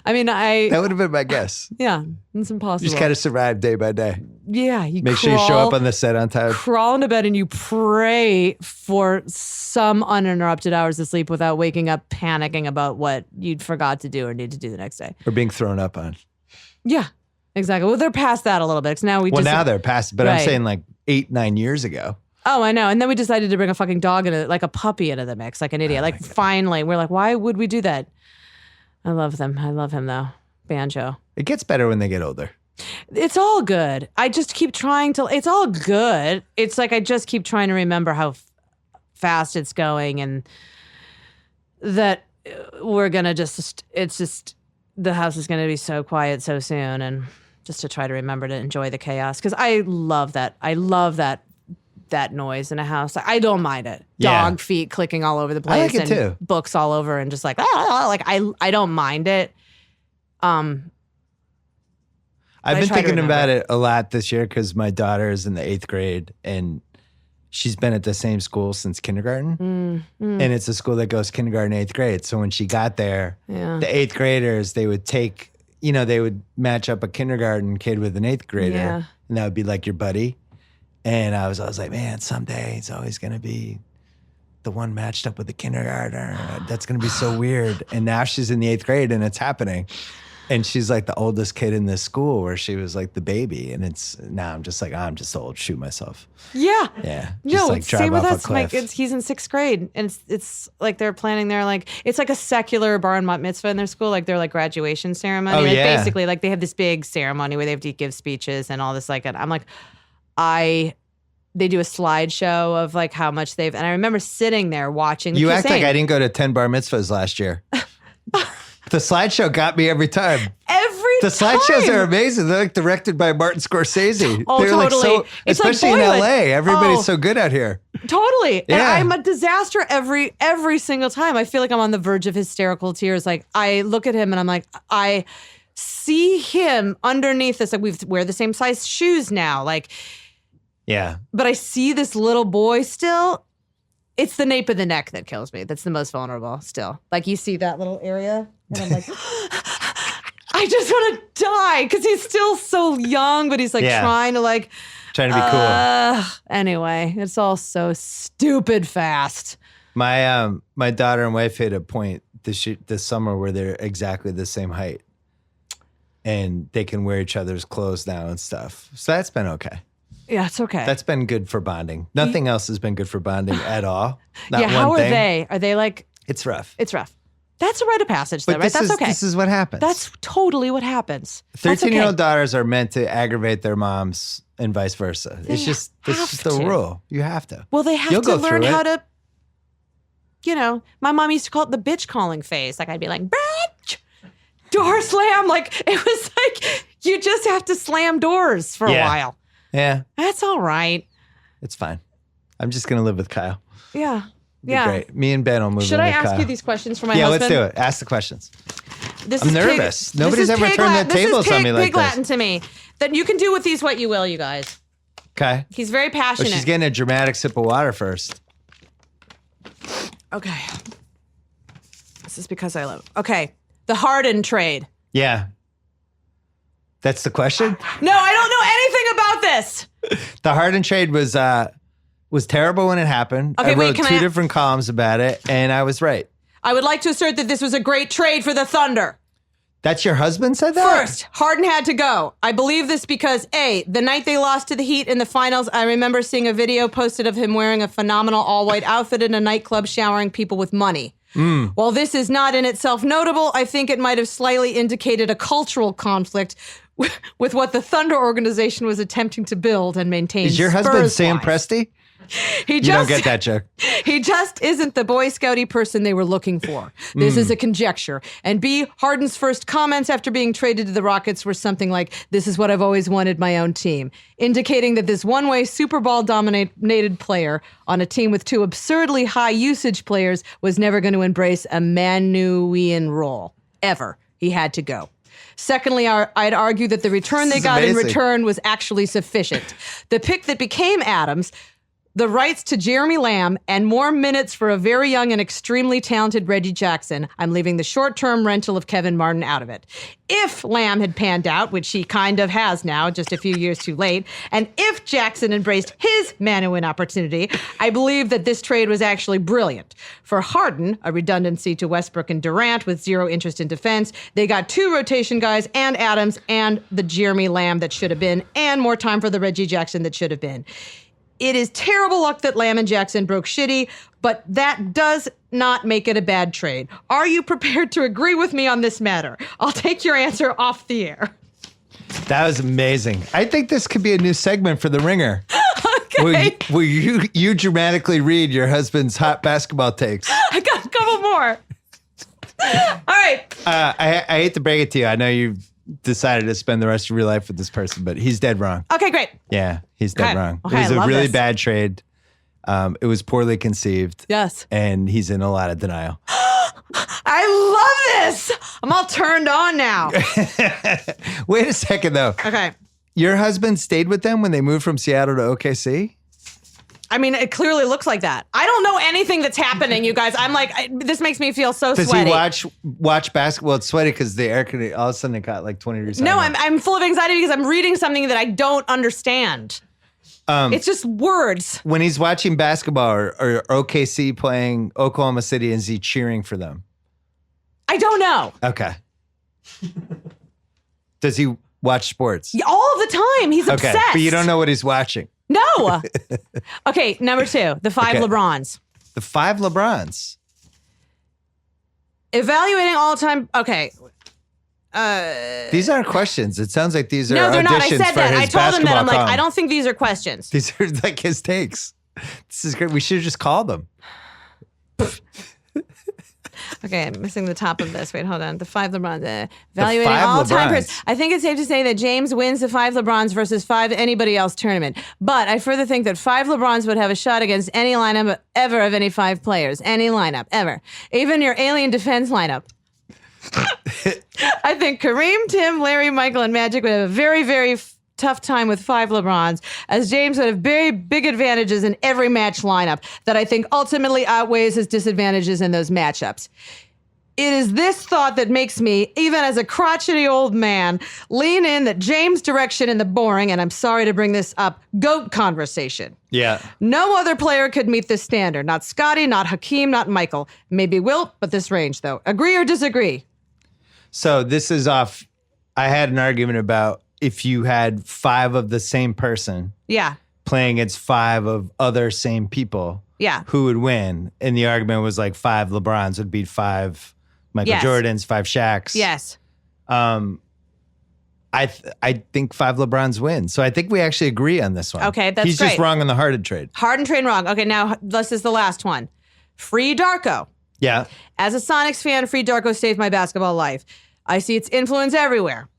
I mean, That would have been my guess. yeah, it's impossible. You just got to survive day by day. Yeah, you Make sure you show up on the set on time. crawl into bed and you pray for some uninterrupted hours of sleep without waking up panicking about what you'd forgot to do or need to do the next day. Or being thrown up on. Yeah, exactly. Well, they're past that a little bit. 'Cause now Now they're past, but I'm Right. saying like 8-9 years ago. Oh, I know. And then we decided to bring a fucking dog like a puppy into the mix, like an idiot. Like finally, we're like, why would we do that? I love them. I love him though. Banjo. It gets better when they get older. It's all good. I just keep trying to. It's all good. It's like I just keep trying to remember how fast it's going, and that we're gonna just. It's just the house is gonna be so quiet so soon, and just to try to remember to enjoy the chaos because I love that. I love that noise in a house. I don't mind it. Yeah. Dog feet clicking all over the place, like it too. Books all over, and just like I don't mind it. I've I been try to thinking about remember. it a lot this year because my daughter is in the 8th grade and she's been at the same school since kindergarten. And it's a school that goes kindergarten, 8th grade. So when she got there, Yeah. the 8th graders, they would take, they would match up a kindergarten kid with an 8th grader. Yeah. And that would be like your buddy. And I was like, man, someday it's always going to be the one matched up with the kindergartner. That's going to be so weird. And now she's in the 8th grade and it's happening. And she's like the oldest kid in this school where she was like the baby. And now I'm just like, I'm just old, shoot myself. Yeah. Yeah. No, Just like it's drive same with off a us. Like cliff. he's in 6th grade, and it's like they're planning their it's like a secular bar and bat mitzvah in their school, like their graduation ceremony. Oh, like yeah. basically, like they have this big ceremony where they have to give speeches and all this. And I'm like, they do a slideshow of like how much and I remember sitting there watching. You act like I didn't go to 10 bar mitzvahs last year. The slideshow got me every time. The slideshows are amazing. They're like directed by Martin Scorsese. Oh, They're totally. Like so, It's like especially in Boyhood. LA. Everybody's Oh. so good out here. Totally. And Yeah. I'm a disaster every single time. I feel like I'm on the verge of hysterical tears. Like I look at him and I'm like, I see him underneath this. Like we wear the same size shoes now. Like, Yeah. but I see this little boy still. It's the nape of the neck that kills me. That's the most vulnerable still. Like you see that little area and I'm like, I just want to die because he's still so young, but he's like Yeah. trying to Trying to be cool. Anyway, it's all so stupid fast. My daughter and wife hit a point this summer where they're exactly the same height. And they can wear each other's clothes now and stuff. So that's been okay. Yeah, it's okay. That's been good for bonding. Nothing else has been good for bonding at all. Not yeah, one how are thing. they? Are they like, It's rough. it's rough. That's a rite of passage, though, But right? That's okay. This is what happens. That's totally what happens. 13-year-old daughters are meant to aggravate their moms and vice versa. It's just the to. rule. You have to. Well, they have You'll to go learn through how it. to, my mom used to call it the bitch calling phase. Like I'd be like, bitch, door slam. Like it was like, you just have to slam doors for a Yeah. while. Yeah, That's all right. it's fine. I'm just going to live with Kyle. Yeah. It'd be Yeah. great. Me and Ben will move Should in I with ask Kyle. you these questions for my Yeah, husband? let's do it. Ask the questions. This I'm is nervous. Pig, Nobody's this is ever pig turned Latin. the tables this is on me like pig this. Latin to me. Then you can do with these what you will, you guys. Okay. He's very Oh, passionate. she's getting a dramatic sip of water first. Okay. This is because I love it. Okay. The Harden trade. Yeah. That's the question? No, I don't know anything about this. The Harden trade was terrible when it happened. Okay, I wait, wrote can two I- different columns about it, and I was right. I would like to assert that this was a great trade for the Thunder. That's your husband said that? First, Harden had to go. I believe this because, A, the night they lost to the Heat in the finals, I remember seeing a video posted of him wearing a phenomenal all-white outfit in a nightclub showering people with money. While this is not in itself notable, I think it might have slightly indicated a cultural conflict with what the Thunder organization was attempting to build and maintain. Is your husband Sam Spurs-wise. Presti? He You just, don't get that joke. He just isn't the Boy Scouty person they were looking for. This is a conjecture. And B, Harden's first comments after being traded to the Rockets were something like, "This is what I've always wanted my own team," indicating that this one-way Super Bowl dominated player on a team with two absurdly high usage players was never going to embrace a Manuian role. Ever. He had to go. Secondly, I'd argue that the return they is got in amazing. return was actually sufficient. The pick that became Adams, the rights to Jeremy Lamb, and more minutes for a very young and extremely talented Reggie Jackson, I'm leaving the short-term rental of Kevin Martin out of it. If Lamb had panned out, which he kind of has now, just a few years too late, and if Jackson embraced his Manuin opportunity, I believe that this trade was actually brilliant. For Harden, a redundancy to Westbrook and Durant with zero interest in defense, they got two rotation guys and Adams and the Jeremy Lamb that should have been, and more time for the Reggie Jackson that should have been. It is terrible luck that Lamb and Jackson broke shitty, but that does not make it a bad trade. Are you prepared to agree with me on this matter? I'll take your answer off the air. That was amazing. I think this could be a new segment for The Ringer. Okay. Where you dramatically read your husband's hot basketball takes. I got a couple more. All right. I hate to break it to you. I know you decided to spend the rest of your life with this person, but he's dead wrong. Okay, great. Yeah, he's dead Okay. wrong. Okay, It was I a love really this. bad trade. It was poorly conceived. Yes. And he's in a lot of denial. I love this. I'm all turned on now. Wait a second, though. Okay. Your husband stayed with them when they moved from Seattle to OKC? I mean, it clearly looks like that. I don't know anything that's happening, you guys. I'm like, this makes me feel so Does sweaty. he watch basketball? It's sweaty because the air conditioning, all of a sudden it got like 20 degrees. No, I'm full of anxiety because I'm reading something that I don't understand. It's just words. When he's watching basketball or OKC playing Oklahoma City, is he cheering for them? I don't know. Okay. Does he watch sports? All the time. He's Okay, obsessed. but you don't know what he's watching. No. Okay, number 2, the 5 Okay. LeBrons. The 5 LeBrons. Evaluating all-time. Okay. These aren't questions. It sounds like these are No, they're not. I auditions said for that. his I told him that. I'm like, column. I don't think these are questions. These are like his takes. This is great. We should have just called them. Okay, I'm missing the top of this. Wait, hold on. The 5 LeBrons. Evaluating 5 all-time LeBrons. I think it's safe to say that James wins the 5 LeBrons versus 5 anybody else tournament. But I further think that 5 LeBrons would have a shot against any lineup ever of any 5 players. Any lineup, ever. Even your alien defense lineup. I think Kareem, Tim, Larry, Michael, and Magic would have a very, very tough time with 5 LeBrons, as James would have very big advantages in every match lineup that I think ultimately outweighs his disadvantages in those matchups. It is this thought that makes me, even as a crotchety old man, lean in that James' direction in the boring, and I'm sorry to bring this up, GOAT conversation. Yeah. No other player could meet this standard. Not Scotty, not Hakeem, not Michael. Maybe Wilt, but this range, though. Agree or disagree? So this is off. I had an argument about if you had 5 of the same person Yeah. playing against 5 of other same people, Yeah. who would win? And the argument was like 5 LeBrons would beat 5 Michael Yes. Jordans, 5 Shaqs. Yes. I think 5 LeBrons win. So I think we actually agree on this one. Okay, that's He's just great. wrong on the Harden trade. Harden train wrong. Okay, now this is the last one. Free Darko. Yeah. As a Sonics fan, Free Darko saved my basketball life. I see its influence everywhere.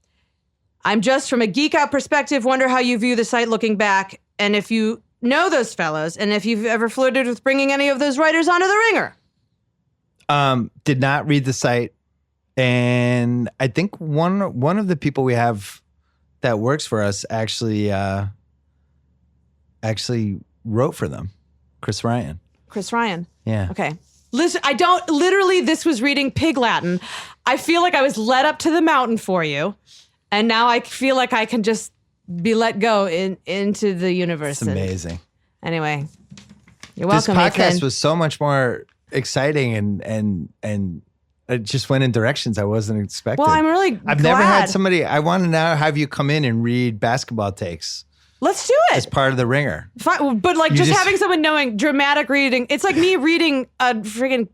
I'm just from a geek out perspective, wonder how you view the site looking back, and if you know those fellows, and if you've ever flirted with bringing any of those writers onto the Ringer. Did not read the site. And I think one of the people we have that works for us actually wrote for them. Chris Ryan. Chris Ryan. Yeah. Okay. Listen, this was reading Pig Latin. I feel like I was led up to the mountain for you, and now I feel like I can just be let go into the universe. It's amazing. Anyway, you're This welcome, podcast Ethan. was so much more exciting and it just went in directions I wasn't expecting. Well, I'm really I've glad. never had somebody. I want to now have you come in and read basketball takes Let's do as it. part of the Ringer. Fine, but like You just just- having someone knowing dramatic reading, it's like me reading a freaking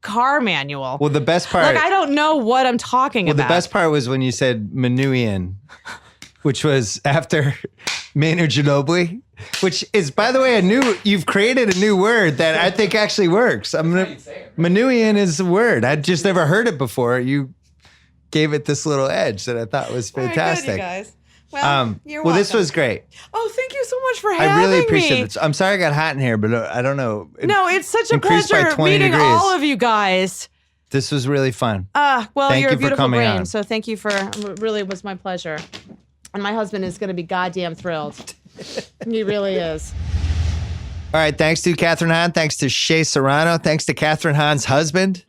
car manual. Well, the best part. Like I don't know what I'm talking Well, about. the best part was when you said Minuian, which was after Manu Ginobili, which is, by the way, you've created a new word that I think actually works. Minuian is a word. I'd just never heard it before. You gave it this little edge that I thought was All right, good, fantastic. you guys. Well, you're well, this welcome. was great. Oh, thank you so much for having I really me. appreciate it. I'm sorry I got hot in here, but I don't know. No, it's such a increased by pleasure 20 meeting degrees. all of you guys. This was really fun. Well, Thank you're you a for beautiful coming brain, on. so thank you for. Really was my pleasure, and my husband is going to be goddamn thrilled. He really is. All right. Thanks to Kathryn Hahn. Thanks to Shea Serrano. Thanks to Kathryn Hahn's husband.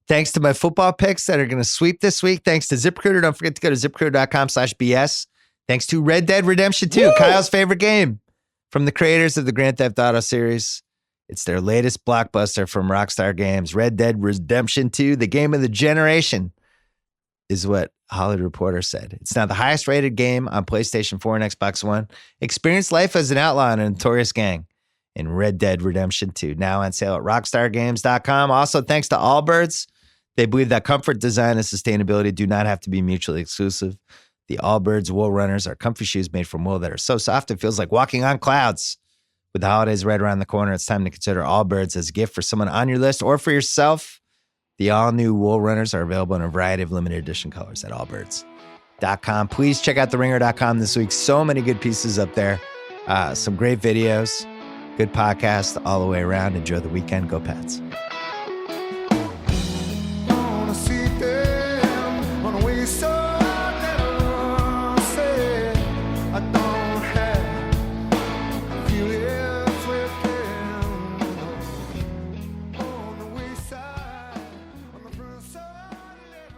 Thanks to my football picks that are going to sweep this week. Thanks to ZipRecruiter. Don't forget to go to ZipRecruiter.com/BS. Thanks to Red Dead Redemption 2, Kyle's favorite game, from the creators of the Grand Theft Auto series. It's their latest blockbuster from Rockstar Games. Red Dead Redemption 2, the game of the generation, is what Hollywood Reporter said. It's now the highest rated game on PlayStation 4 and Xbox One. Experience life as an outlaw in a notorious gang in Red Dead Redemption 2. Now on sale at rockstargames.com. Also, thanks to Allbirds. They believe that comfort, design, and sustainability do not have to be mutually exclusive. The Allbirds Wool Runners are comfy shoes made from wool that are so soft it feels like walking on clouds. With the holidays right around the corner, it's time to consider Allbirds as a gift for someone on your list or for yourself. The all-new Wool Runners are available in a variety of limited edition colors at allbirds.com. Please check out theringer.com this week. So many good pieces up there. Some great videos. Good podcast all the way around. Enjoy the weekend. Go Pats.